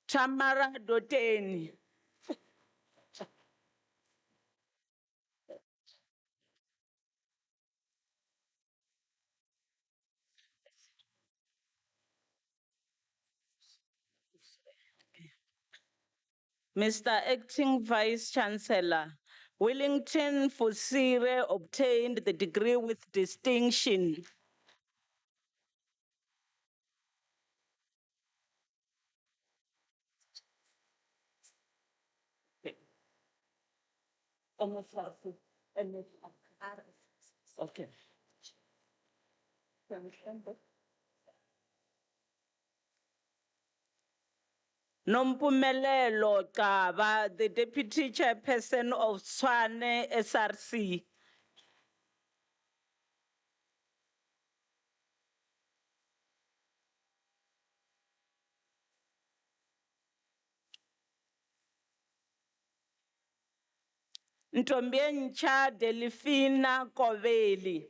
Tamara Doteni. Mr. Acting Vice Chancellor, Wellington Fusire obtained the degree with distinction. Okay. Nompumelelo Kaba, the Deputy Chairperson of Swane SRC. Ntombiencha Delphina Koveli.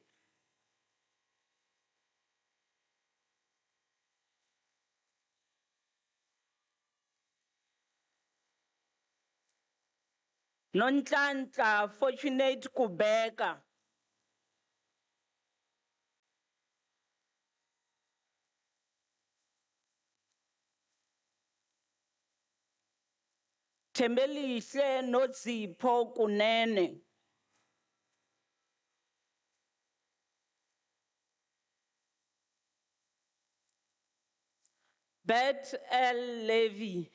Nontlantla Fortunate Kubeka. Tembelihle Nozipho Kunene. Beth L. Levy.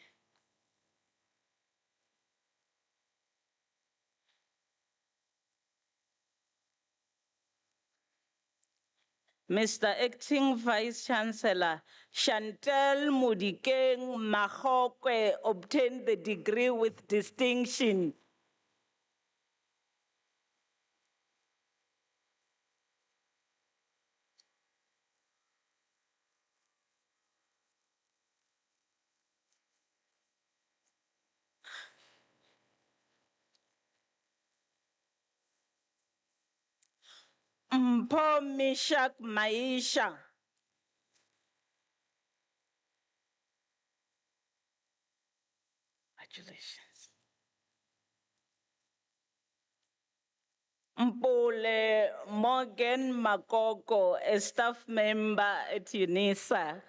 Mr. Acting Vice Chancellor, Chantel Mudikeng Mahokwe obtained the degree with distinction. Mpho Mishak Maisha. Congratulations. Mpule Morgan Makoko, a staff member at UNISA.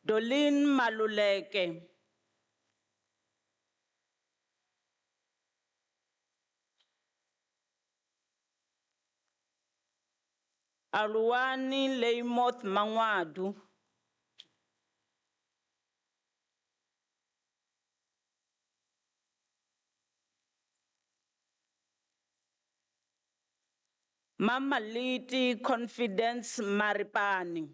Dolin Maluleke. Aluani Leimoth Mangwadu. Mama Liti Confidence Maripani.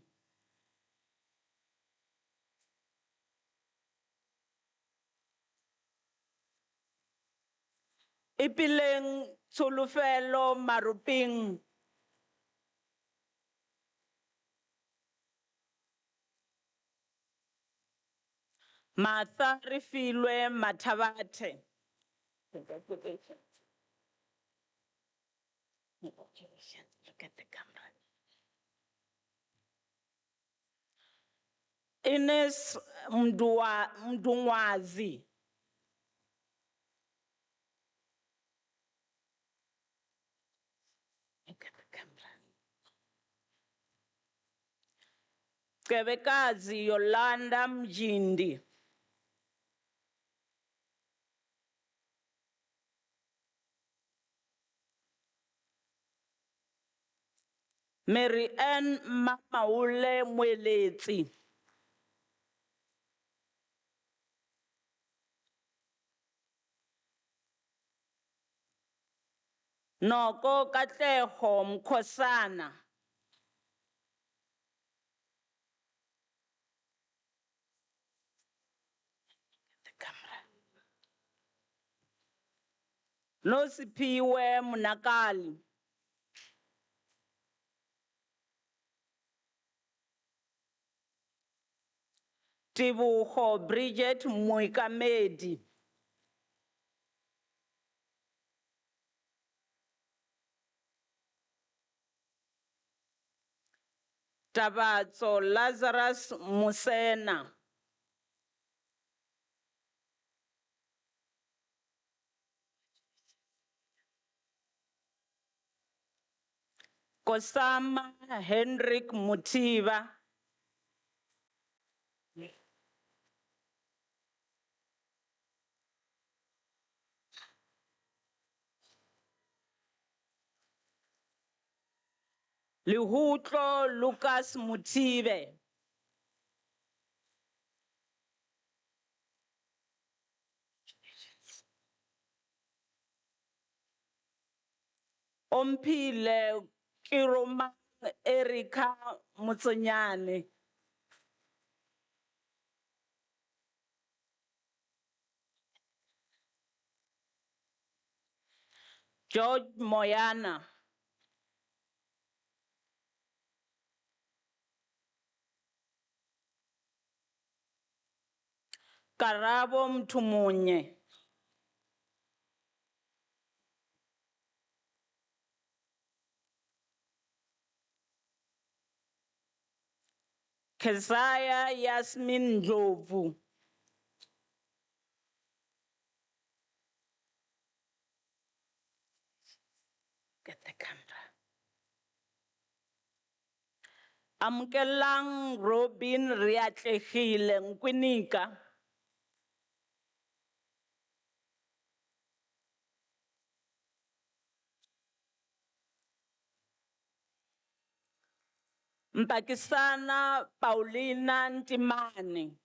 Ipileng Tulufelo Maruping. Martha Rifilwe Matavate. Congratulations. Congratulations. Look at the camera. Ines Mdungwazi. Look at the camera. Kebekazi Yolanda Mjindi. Mary Ann Mamaule Mwelezi. Noko Katleho Mkhosana. The camera. Nosipiwe Munakali. Tibuho Bridget Muikamedi. Tabatso Lazarus Musena. Kosama Hendrik Mutiva. Lihutlo Lucas Mutive. Ompile Kiroma Erika Mutsonyane. George Moyana. Karabo Mtumunye. Kezaya Yasmin Ndlovu. Get the camera. Amkelang Robin Riatlehile Nkwinika. Mpakisana Paulina Ntimani.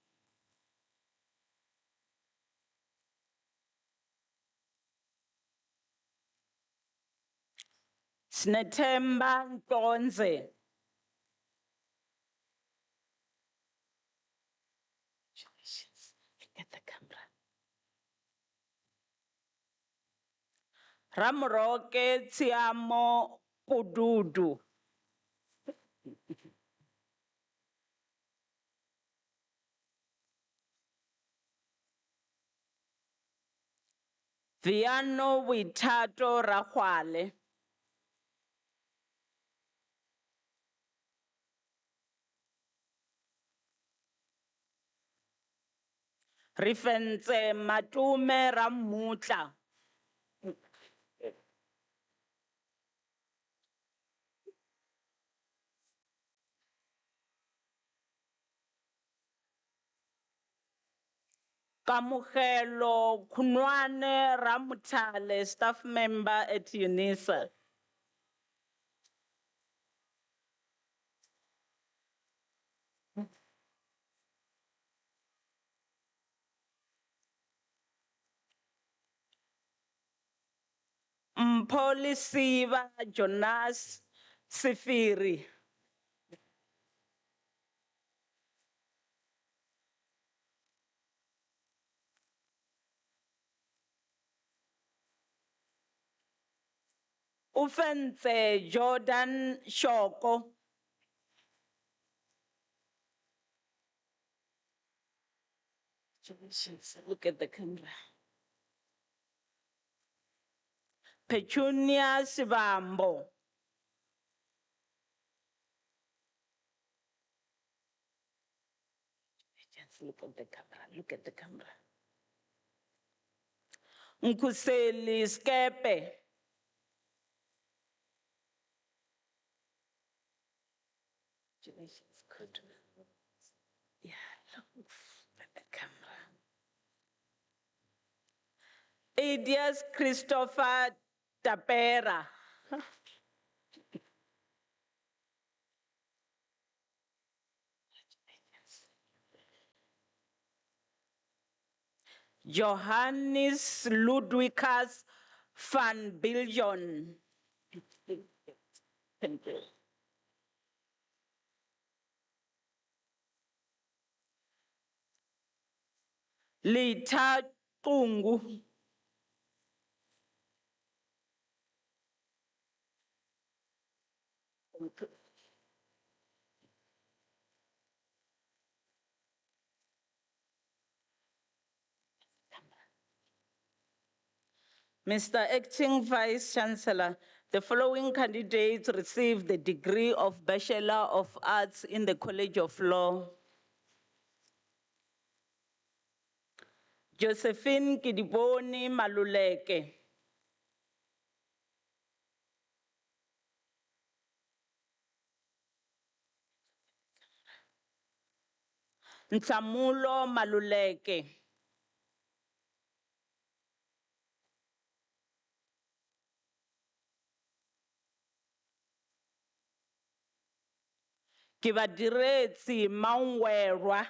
Snetemba Ntonze. Look at the camera. Ramroke Tiamo Pududu. Viano Witato Rahwale. Rifense Matume Ramutla. Kamugelo Kunwane Ramutale, staff member at UNISA. Mpolisiva Jonas Sifiri. Ufense Jordan Shoko. Look at the camera. Petunia Sibambo. Just look at the camera. Look at the camera. Nkuseli Skepe. Good. Yeah, look at the camera. Idias Christopher Tapera. Johannes Ludwikas van Biljon. Thank you. Lita Tungu. Mr. Acting Vice Chancellor, the following candidates received the degree of Bachelor of Arts in the College of Law. Josephine Kidiboni Maluleke. Ntamulo Maluleke. Kibadiretsi Maungwerwa.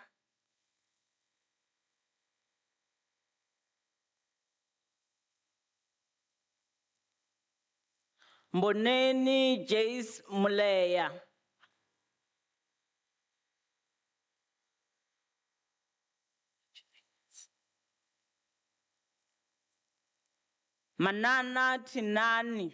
Mboneni Jace Muleya. Manana Tinani.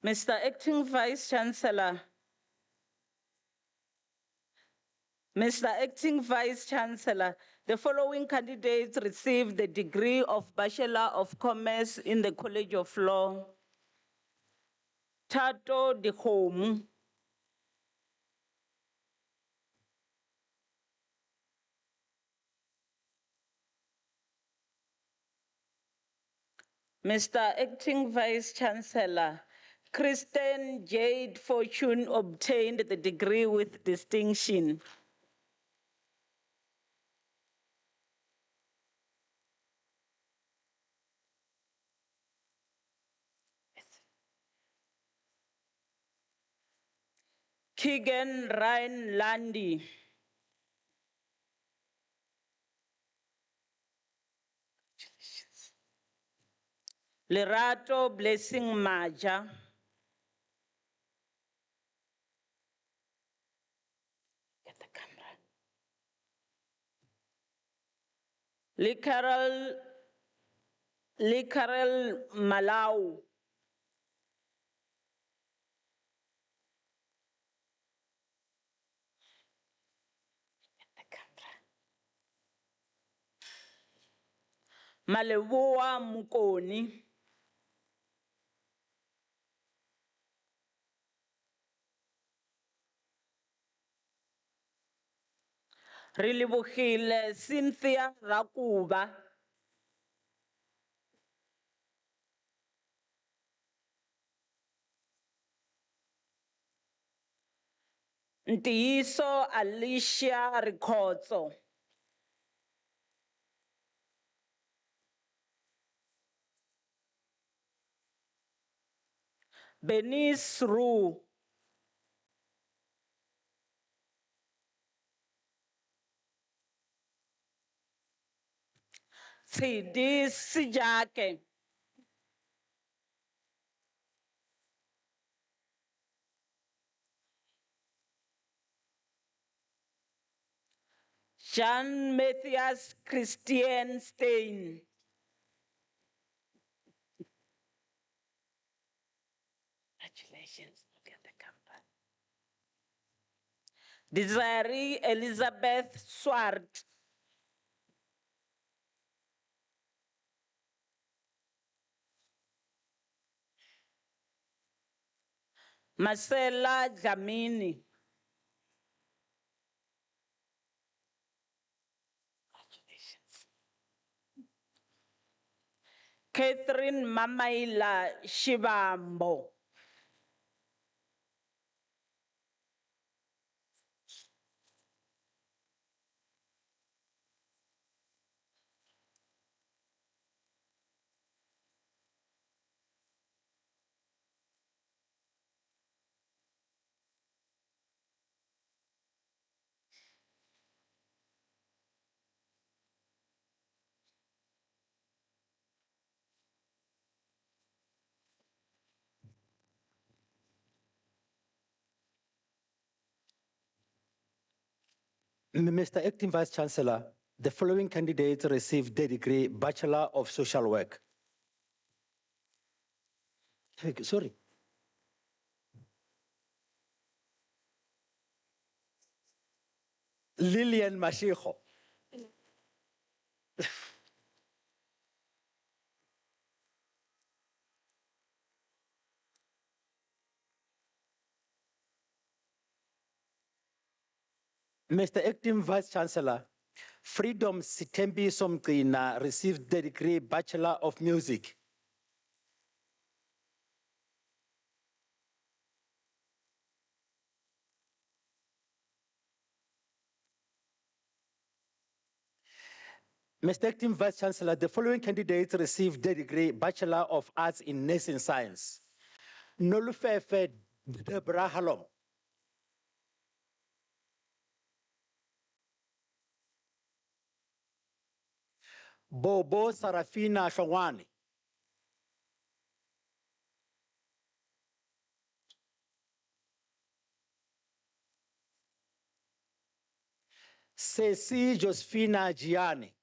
Mr. Acting Vice Chancellor, the following candidates received the degree of Bachelor of Commerce in the College of Law. Tato Dikhomu. Mr. Acting Vice Chancellor, Kristen Jade Fortune obtained the degree with distinction. Keegan Ryan Landy. Lerato Blessing Maja. Carol Malau. Maleboa Mukoni. Rilibukile Cynthia Rakuba. Ntiyiso Alicia Rikhotso. Bernice Rue. Tshidi Sijake. Jean Matthias Christian Stein. Congratulations. Look at the camera. Desiree Elizabeth Swart. Marcella Dlamini. Congratulations. Catherine Mamaila Shibambo. Mr. Acting Vice Chancellor, the following candidates received the degree Bachelor of Social Work. Sorry. Lillian Mashiho. Mr. Acting Vice Chancellor, Freedom Sitembi Somkina received the degree Bachelor of Music. Mr. Acting Vice Chancellor, the following candidates received the degree Bachelor of Arts in Nursing Science. Nolufefe Deborah Halom. Bobo Sarafina Shawani. Ceci Josephina Gianni.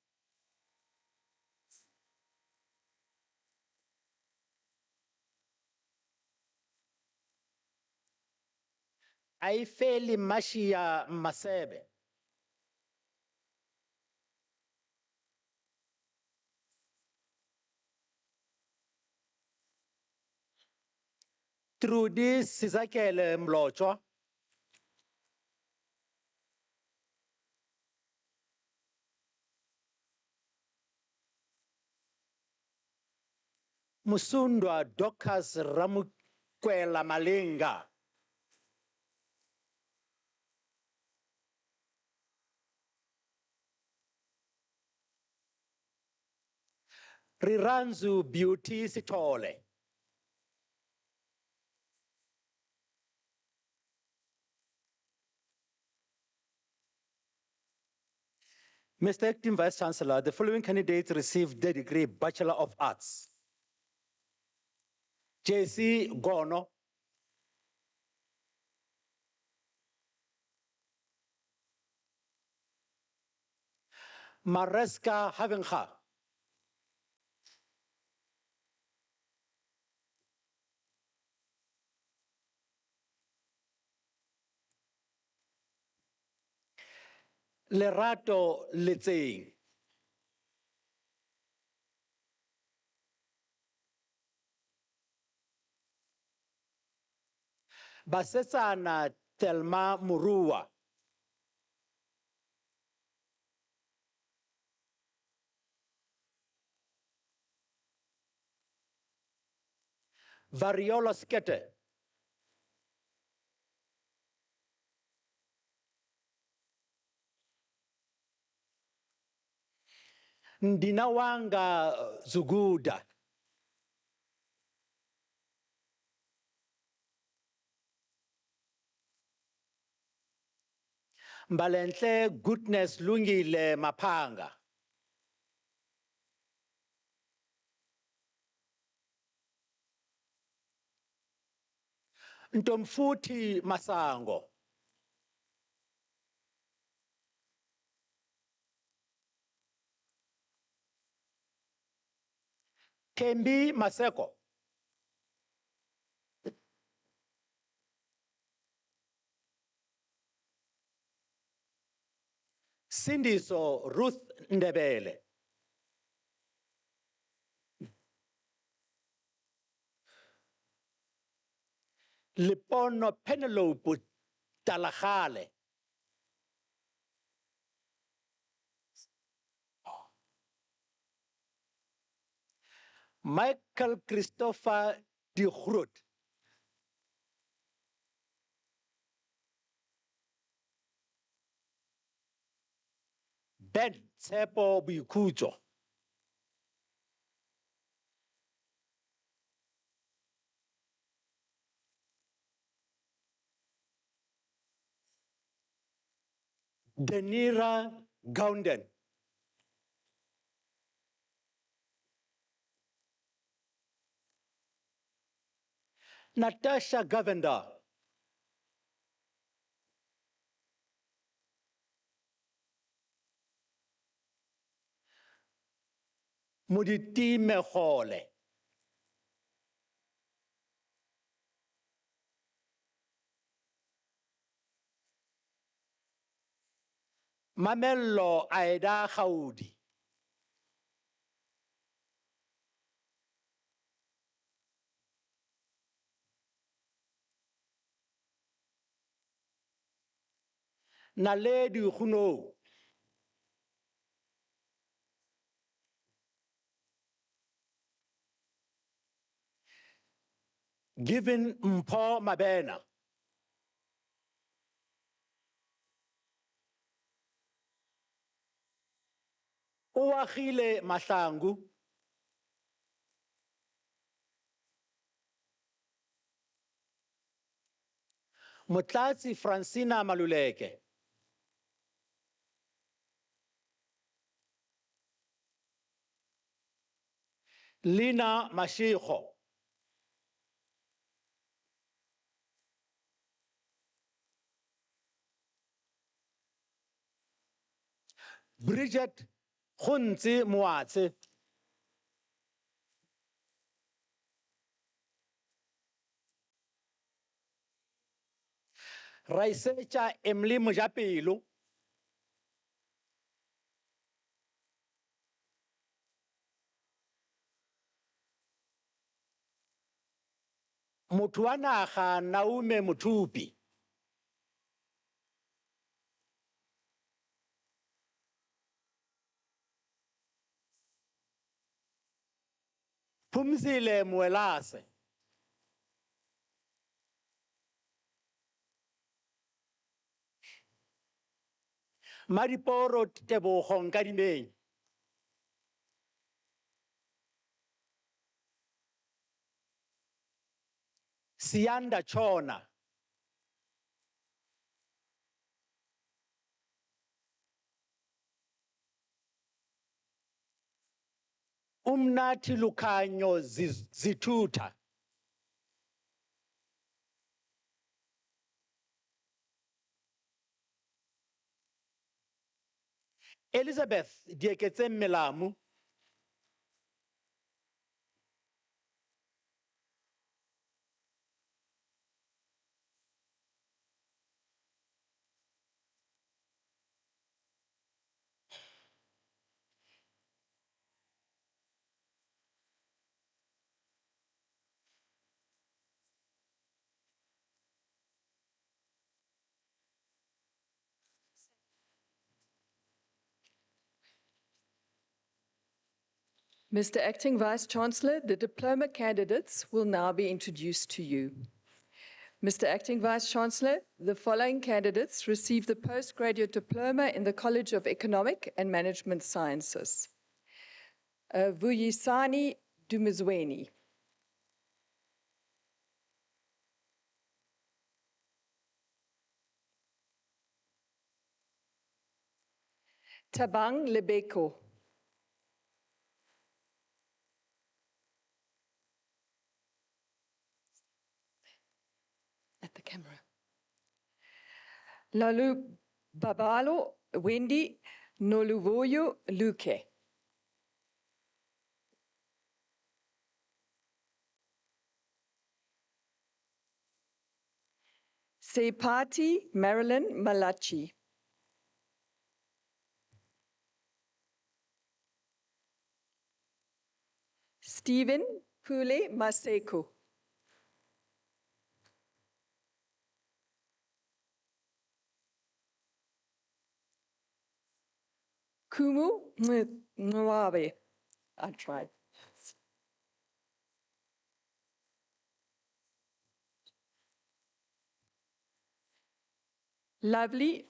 Aifeli Mashia Masebe. Trudy Sizakele Mlocho. Musundwa Dokas Ramukwela Malinga. Riranzu Beauty Sitole. Mr. Acting Vice Chancellor, the following candidates received the degree Bachelor of Arts. JC Gono. Mareska Havenga. Lerato Letseng. Basetsana Telma Murua. Variola Skete. Ndinawanga Zuguda. Mbalenhle Goodness Lungile Mapanga. Ntomfuthi Masango. Kembi Maseko. Sindiso Ruth Ndebele. Lipono Penelope Talahale. Michael Christopher de Groot. Ben Tsepo Buikujo. Denira Gounden. Natasha Govender. Muditi Mehole. Mamello Aida Haudi. Naledi Huno. Given Mpo Mabena. Uwahile Mahlangu. Mutlatsi Francina Maluleke. Lina Mashiko. Bridget Hunzi Muatse. Raisecha Emily Mujapilu. Mutuanaha Naume Mutupi. Pumzile Muelase. Mariporo Tebo Hongadime. Sianda Chona. Umnati Lucanyo Zituta. Elizabeth Dieketse Melamu. Mr. Acting Vice-Chancellor, the diploma candidates will now be introduced to you. Mr. Acting Vice-Chancellor, the following candidates received the postgraduate diploma in the College of Economic and Management Sciences. Vuyisani Dumizweni. Tabang Lebeko. At the camera. Lalu Babalo Wendy Noluvoyo Luke. Sepati Marilyn Malachi. Stephen Pule Maseko. Kumu Mwabe. I tried. Lovely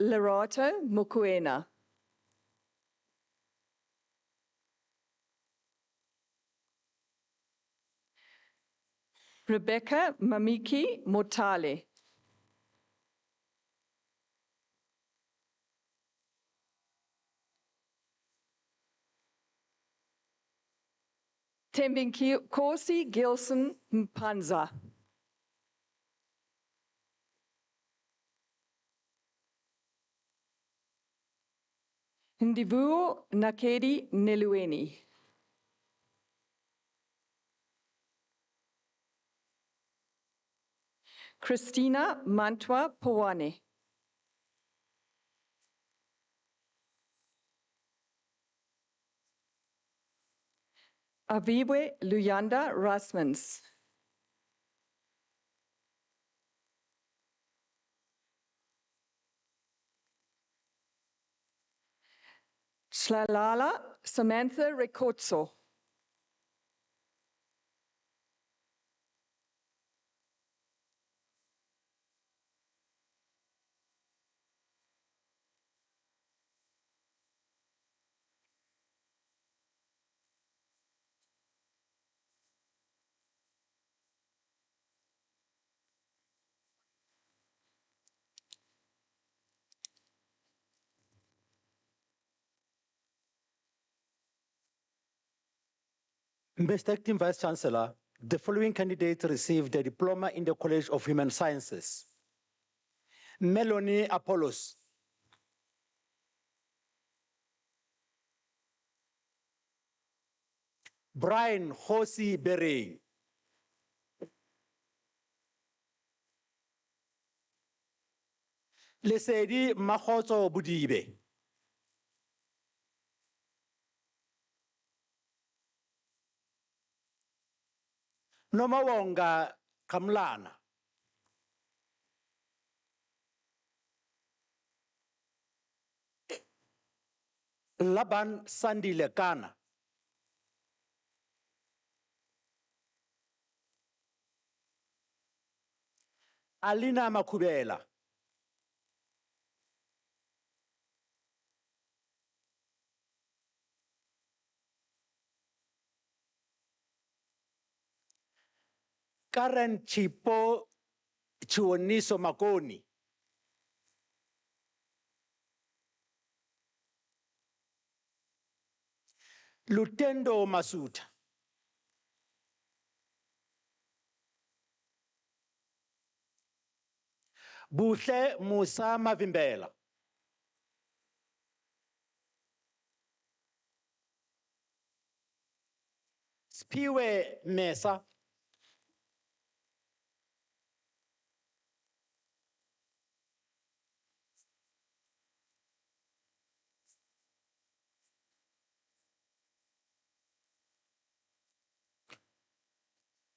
Lerato Mukwena. Rebecca Mamiki Motale. Kosi Gilson Mpanza. Ndivuo Nakedi Nelueni. Christina Mantwa Powane. Aviwe Luyanda Rasmans. Shlalala Samantha Rekotso. Mr. Acting Vice-Chancellor, the following candidates received a diploma in the College of Human Sciences. Melanie Apollos. Brian Hosi Bere. Lesedi Mahotso Budibe. Nomawonga Kamlana. Laban Sandi Lekana. Alina Makubela. Karen Chipo Chuoniso Makoni. Lutendo Masuta. Buhle Musa Mavimbela. Spiwe Mesa.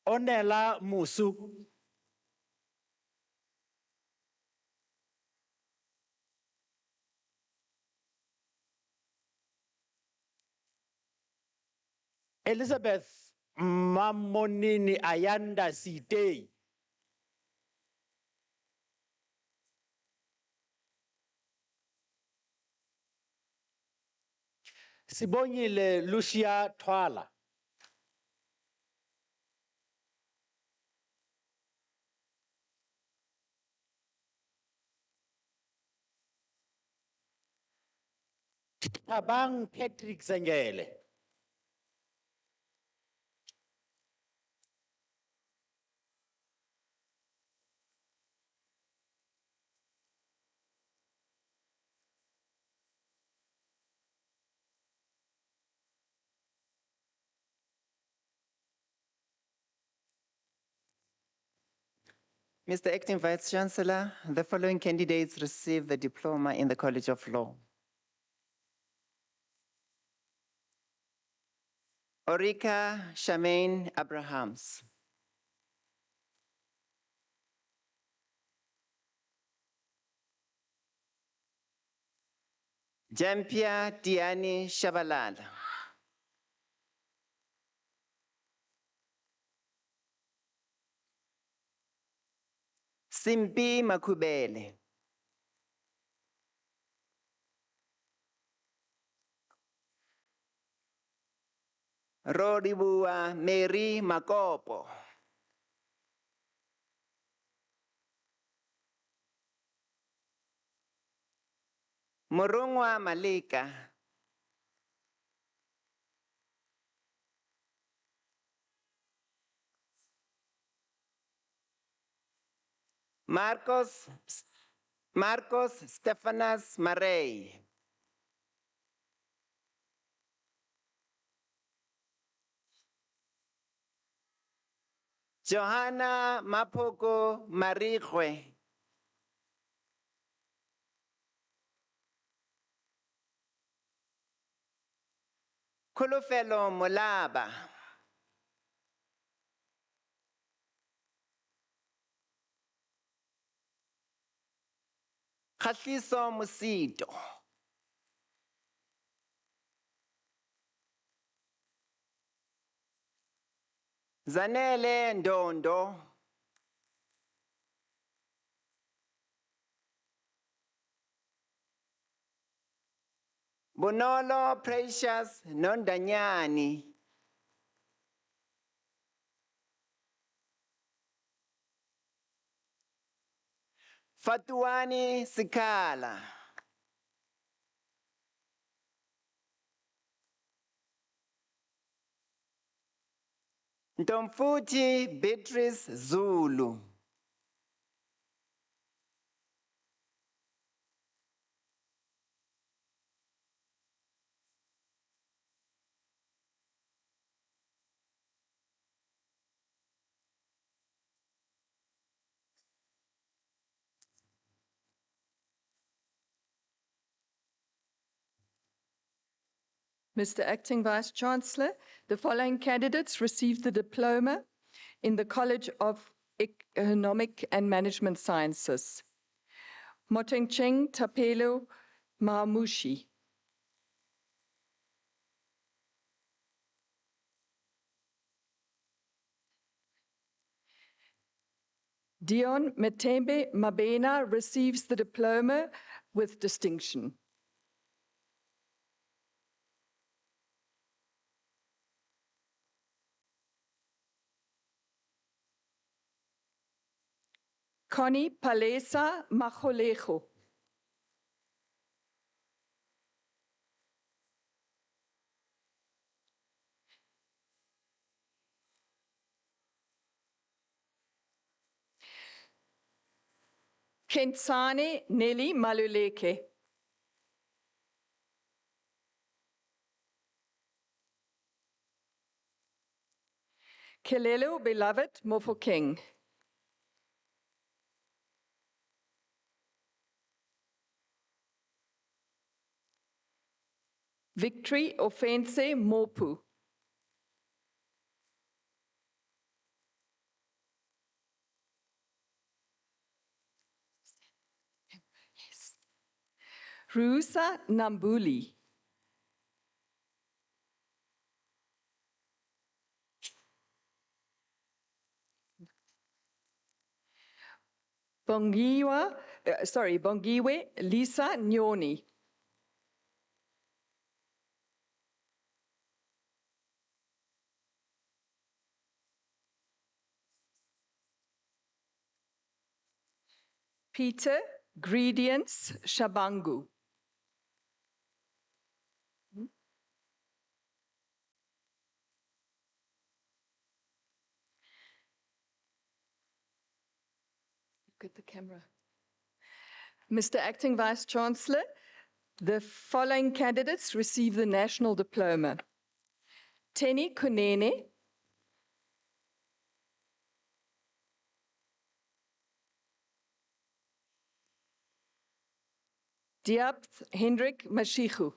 Onela Musu. Elizabeth Mamonini Ayanda Sitei. Sibongile Lucia Twala. Tabang Patrick Zengele. Mr. Acting Vice Chancellor, the following candidates received the diploma in the College of Law. Orika Shamaine Abrahams. Jampia Tiani Shabalala. Simpi Makubele. Rodibua Mary Makopo. Morungwa Malika. Marcos Stephanas Marey. Johanna Mapoko Marikwe. Kulufelo Molaba. Khahliso Musito. Zanele Ndondo. Bonolo Precious Nondanyani. Fatuani Sikala. Ntomfuthi Beatrice Zulu. Mr. Acting Vice Chancellor, the following candidates received the diploma in the College of Economic and Management Sciences. Motengcheng Tapelo Mamushi. Dion Metembe Mabena receives the diploma with distinction. Connie Palesa Majolejo. Kentsane Nelly Maluleke. Kelelo Beloved Mofokeng. Victory Offense Mopu. Rusa Nambuli. Bongiwe Lisa Nyoni. Peter Gredients Shabangu. Look at the camera. Mr. Acting Vice Chancellor, the following candidates receive the national diploma. Teni Kunene, Diab Hendrik Mashichu.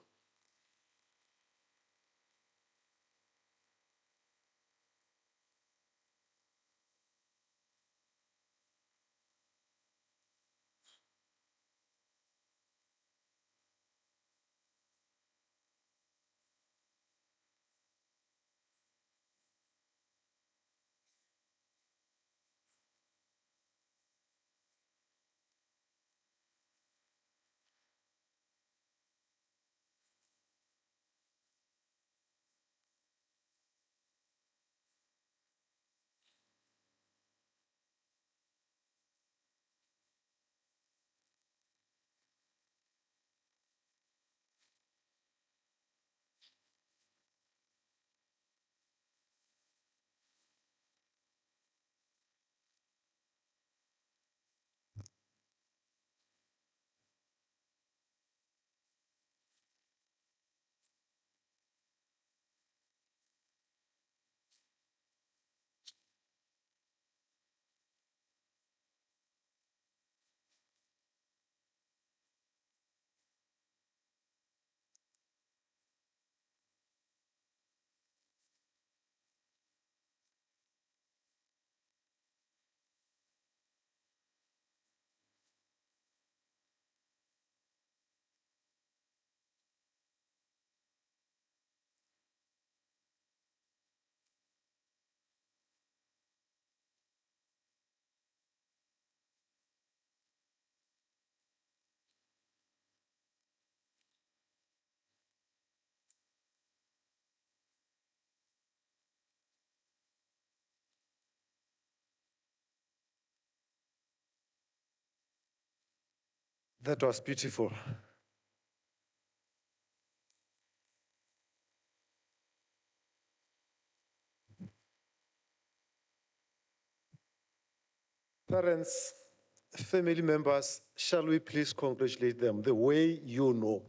That was beautiful. Parents, family members, shall we please congratulate them the way you know?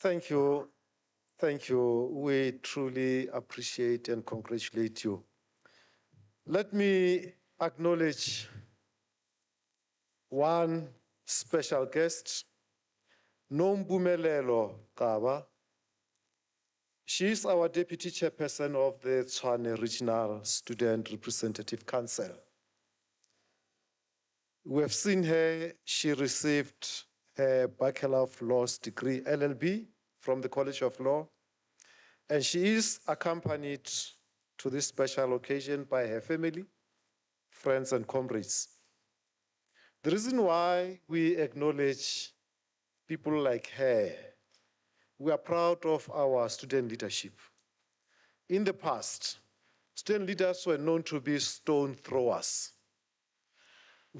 Thank you. Thank you. We truly appreciate and congratulate you. Let me acknowledge one special guest, Nombumelelo Kaba. She is our Deputy Chairperson of the Tshwane Regional Student Representative Council. We have seen her, she received her Bachelor of Laws degree, LLB, from the College of Law, and she is accompanied to this special occasion by her family, friends, and comrades. The reason why we acknowledge people like her, we are proud of our student leadership. In the past, student leaders were known to be stone throwers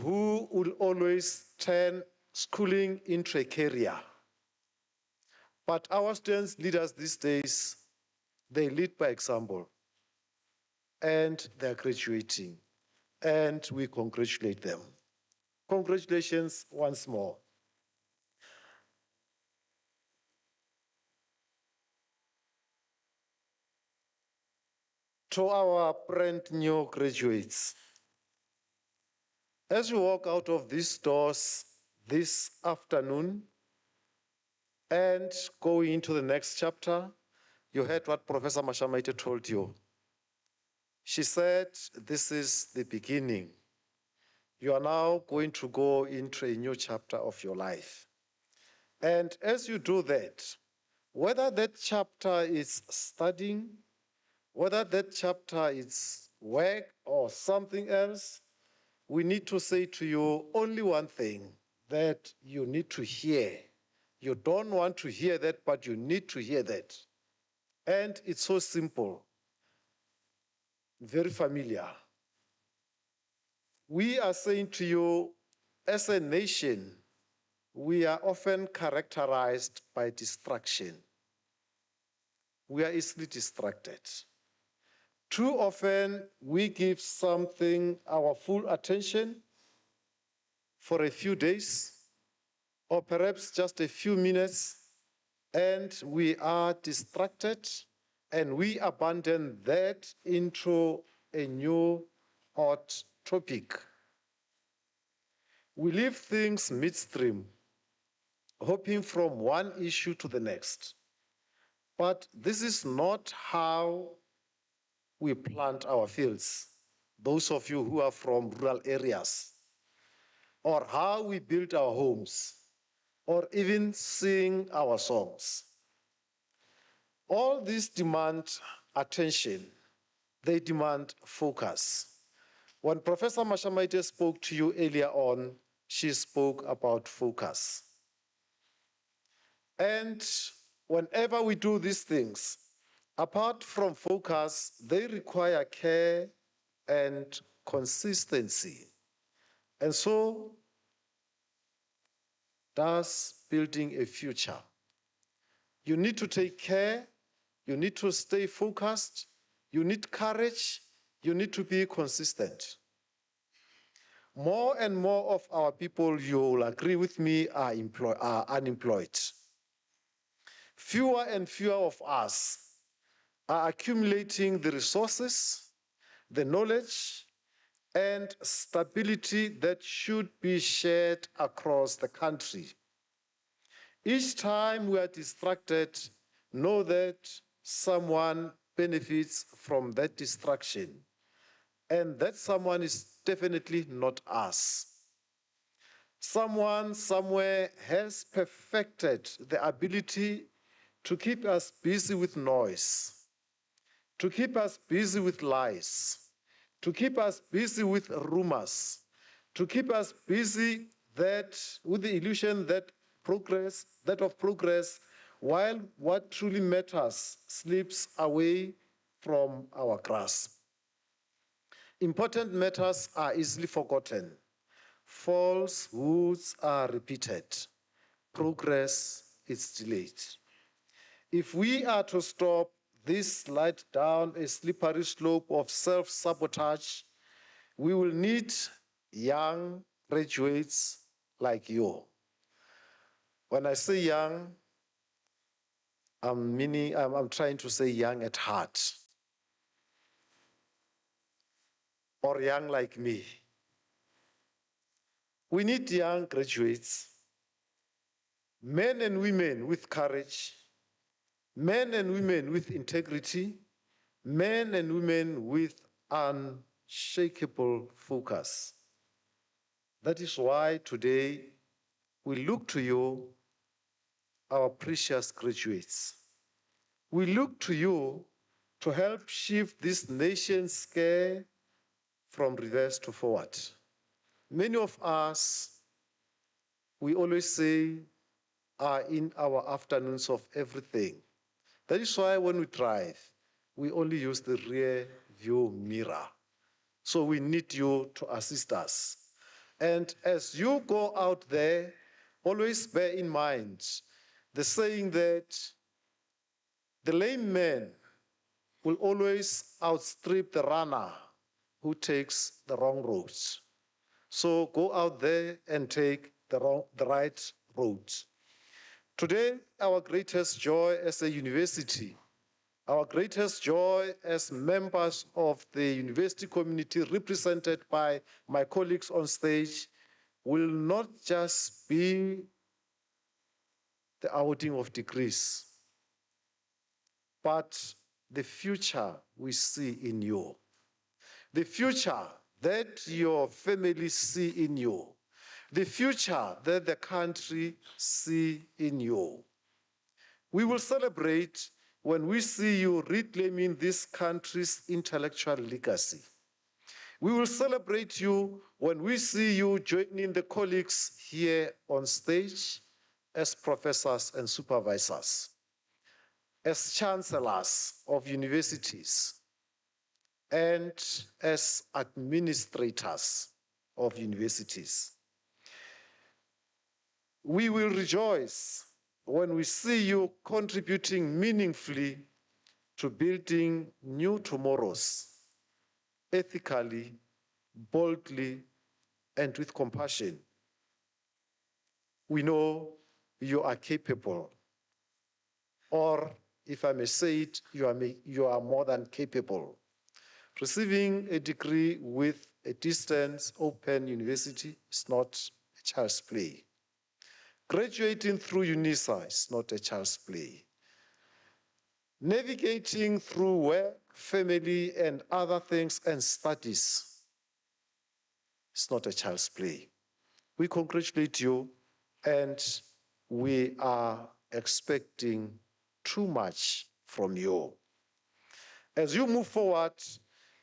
who would always turn schooling into a career. But our students leaders these days, they lead by example. and they're graduating, and we congratulate them. Congratulations once more. To our brand new graduates, as you walk out of these doors this afternoon and go into the next chapter, you heard what Professor Mashamaite told you. She said, this is the beginning. You are now going to go into a new chapter of your life. And as you do that, whether that chapter is studying, whether that chapter is work or something else, we need to say to you only one thing that you need to hear. You don't want to hear that, but you need to hear that. And it's so simple, very familiar. We are saying to you, as a nation, we are often characterized by distraction. We are easily distracted. Too often, we give something our full attention for a few days, or perhaps just a few minutes, and we are distracted, and we abandon that into a new hot topic. We leave things midstream, hopping from one issue to the next. But this is not how we plant our fields, those of you who are from rural areas, or how we build our homes, or even sing our songs. All these demand attention. They demand focus. When Professor Mashamaite spoke to you earlier on, she spoke about focus. And whenever we do these things, apart from focus, they require care and consistency. And so does building a future. You need to take care, you need to stay focused, you need courage, you need to be consistent. More and more of our people, you will agree with me, are unemployed. Fewer and fewer of us are accumulating the resources, the knowledge, and stability that should be shared across the country. Each time we are distracted, know that someone benefits from that distraction, and that someone is definitely not us. Someone somewhere has perfected the ability to keep us busy with noise, to keep us busy with lies, to keep us busy with rumors, to keep us busy with the illusion that of progress, while what truly matters slips away from our grasp. Important matters are easily forgotten. Falsehoods are repeated. Progress is delayed. If we are to stop this slide down a slippery slope of self-sabotage, we will need young graduates like you. When I say young, I'm trying to say young at heart, or young like me. We need young graduates, men and women with courage, men and women with integrity, men and women with unshakable focus. That is why today we look to you, our precious graduates. We look to you to help shift this nation's care from reverse to forward. Many of us, we always say, are in our afternoons of everything. That is why when we drive, we only use the rear view mirror. So we need you to assist us. And as you go out there, always bear in mind the saying that the lame man will always outstrip the runner who takes the wrong roads. So go out there and take the right road. Today, our greatest joy as a university, our greatest joy as members of the university community represented by my colleagues on stage will not just be the awarding of degrees, but the future we see in you, the future that your family see in you, the future that the country see in you. We will celebrate when we see you reclaiming this country's intellectual legacy. We will celebrate you when we see you joining the colleagues here on stage as professors and supervisors, as chancellors of universities, and as administrators of universities. We will rejoice when we see you contributing meaningfully to building new tomorrows, ethically, boldly, and with compassion. We know you are capable, or if I may say it, you are more than capable. Receiving a degree with a distance open university is not a child's play. Graduating through UNISA is not a child's play. Navigating through work, family, and other things and studies is not a child's play. We congratulate you, and we are expecting too much from you. As you move forward,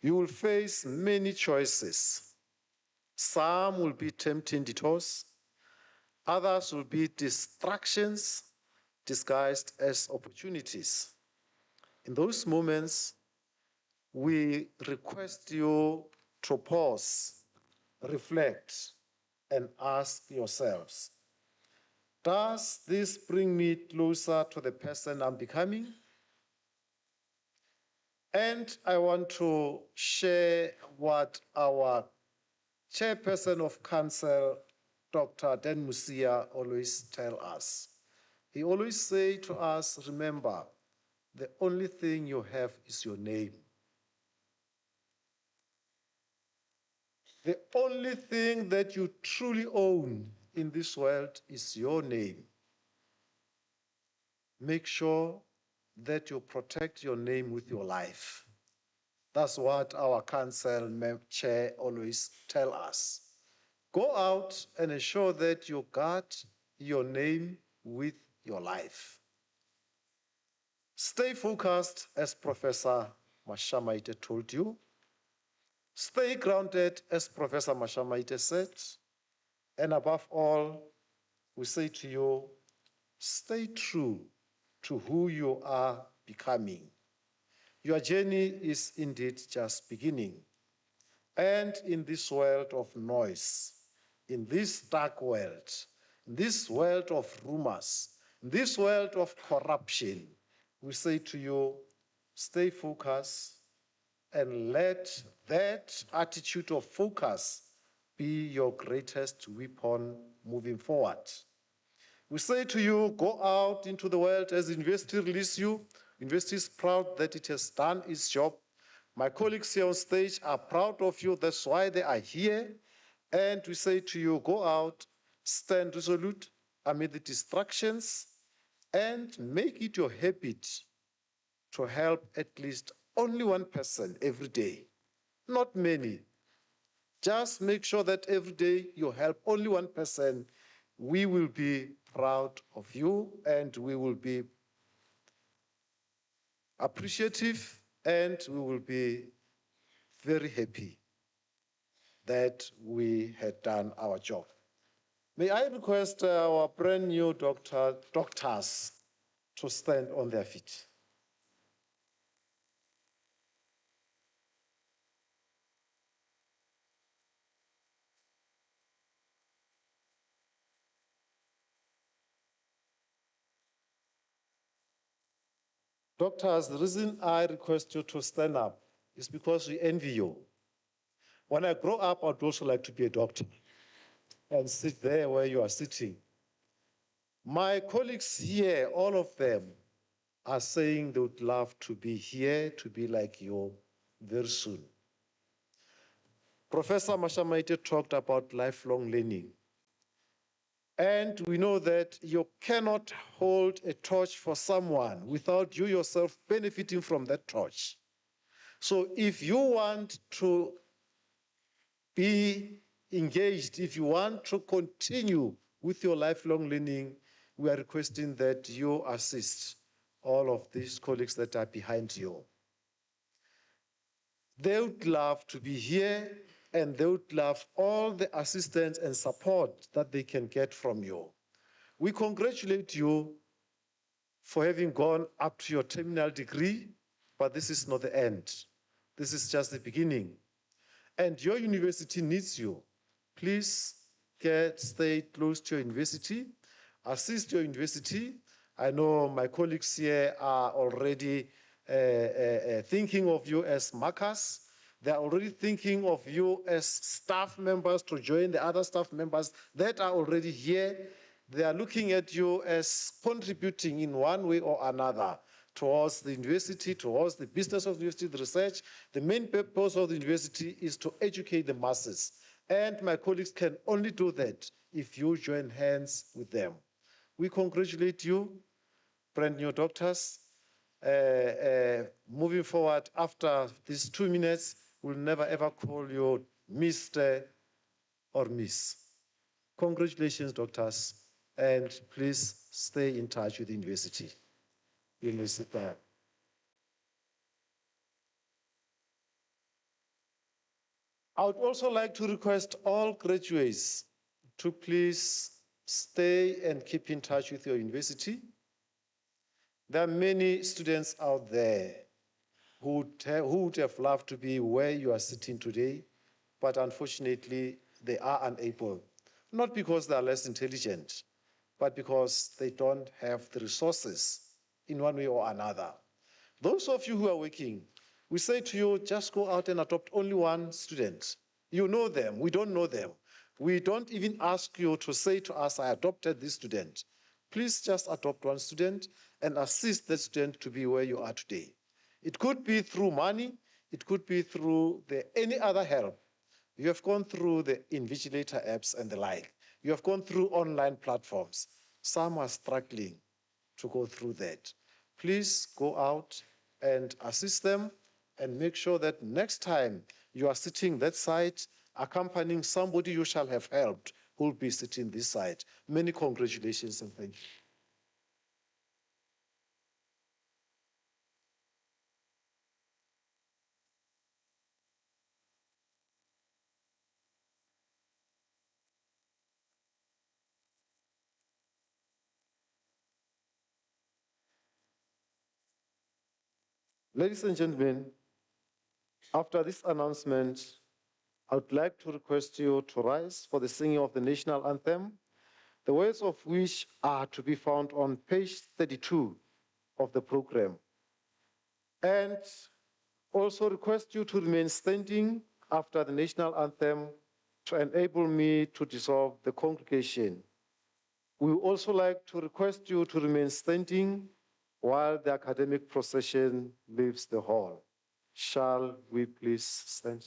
you will face many choices. Some will be tempting detours, others will be distractions disguised as opportunities. In those moments, we request you to pause, reflect, and ask yourselves, does this bring me closer to the person I'm becoming? And I want to share what our chairperson of council, Dr. Dan Musia, always tells us. He always says to us, remember, the only thing you have is your name. The only thing that you truly own in this world is your name. Make sure that you protect your name with your life. That's what our council chair always tells us. Go out and ensure that you guard your name with your life. Stay focused, as Professor Mashamaite told you. Stay grounded, as Professor Mashamaite said. And above all, we say to you, stay true to who you are becoming. Your journey is indeed just beginning. And in this world of noise, in this dark world, in this world of rumors, in this world of corruption, we say to you, stay focused and let that attitude of focus be your greatest weapon moving forward. We say to you, go out into the world as university release you. University is proud that it has done its job. My colleagues here on stage are proud of you. That's why they are here. And we say to you, go out, stand resolute amid the distractions, and make it your habit to help at least only one person every day. Not many. Just make sure that every day you help only one person. We will be proud of you, and we will be appreciative, and we will be very happy that we had done our job. May I request our brand new doctors to stand on their feet. Doctors, the reason I request you to stand up is because we envy you. When I grow up, I'd also like to be a doctor and sit there where you are sitting. My colleagues here, all of them, are saying they would love to be here, to be like you very soon. Professor Mashamaite talked about lifelong learning. And we know that you cannot hold a torch for someone without you yourself benefiting from that torch. So if you want to be engaged, if you want to continue with your lifelong learning, we are requesting that you assist all of these colleagues that are behind you. They would love to be here, and they would love all the assistance and support that they can get from you. We congratulate you for having gone up to your terminal degree, but this is not the end. This is just the beginning. And your university needs you. Please stay close to your university, assist your university. I know my colleagues here are already thinking of you as markers. They're already thinking of you as staff members to join the other staff members that are already here. They are looking at you as contributing in one way or another towards the university, towards the business of the university, the research. The main purpose of the university is to educate the masses. And my colleagues can only do that if you join hands with them. We congratulate you, brand new doctors. Moving forward, after these 2 minutes, we'll never ever call you Mr. or Miss. Congratulations, doctors, and please stay in touch with the university. You may sit down. I would also like to request all graduates to please stay and keep in touch with your university. There are many students out there who would have loved to be where you are sitting today, but unfortunately, they are unable. Not because they are less intelligent, but because they don't have the resources in one way or another. Those of you who are working, we say to you, just go out and adopt only one student. You know them, we don't know them. We don't even ask you to say to us, I adopted this student. Please just adopt one student and assist the student to be where you are today. It could be through money, it could be through any other help. You have gone through the invigilator apps and the like. You have gone through online platforms. Some are struggling to go through that. Please go out and assist them and make sure that next time you are sitting that side, accompanying somebody you shall have helped who will be sitting this side. Many congratulations and thank you. Ladies and gentlemen, after this announcement, I would like to request you to rise for the singing of the national anthem, the words of which are to be found on page 32 of the program. And also request you to remain standing after the national anthem to enable me to dissolve the congregation. We would also like to request you to remain standing while the academic procession leaves the hall. Shall we please stand?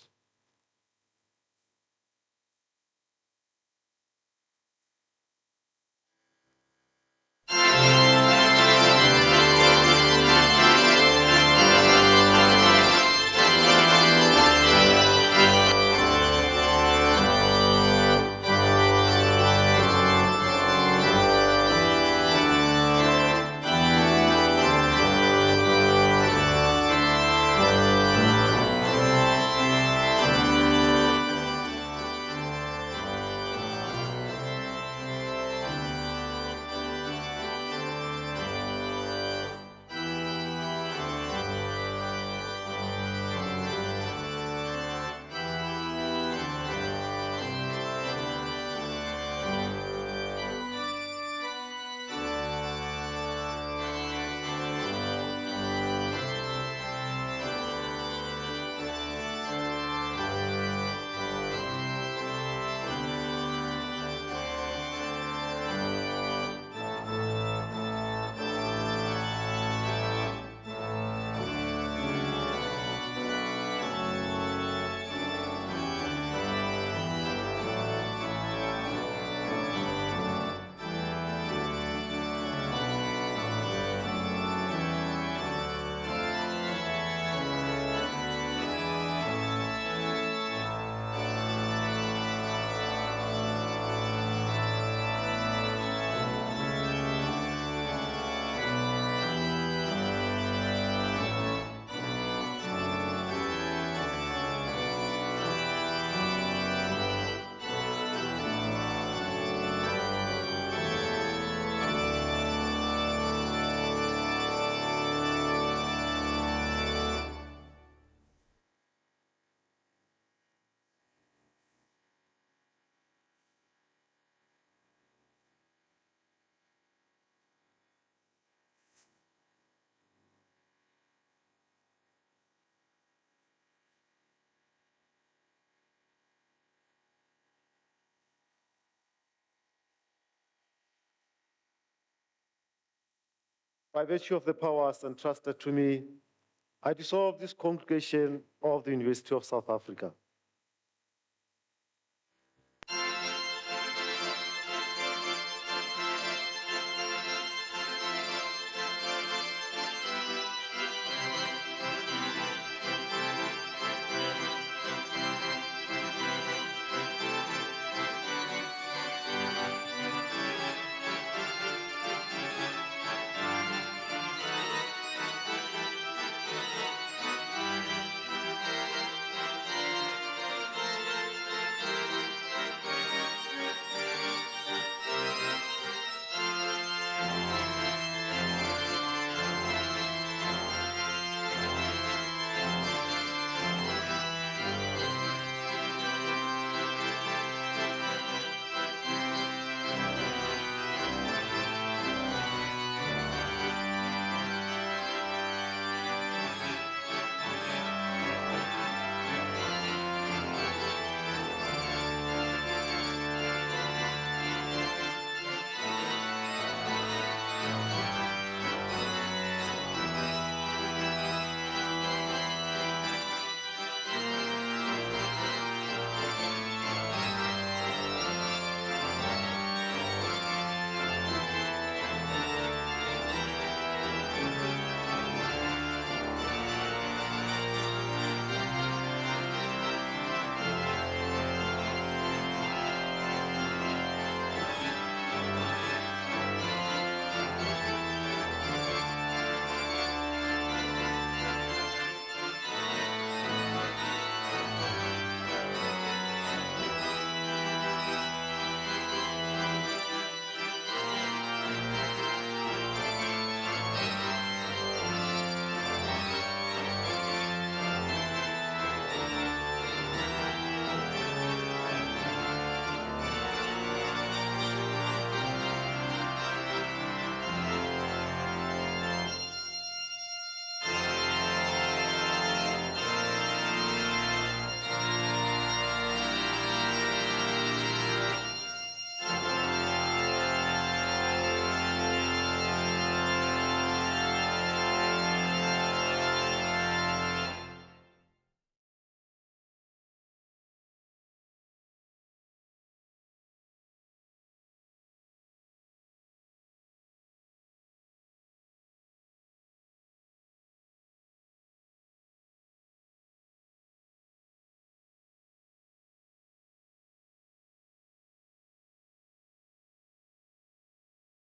by virtue of the powers entrusted to me, I dissolve this congregation of the University of South Africa.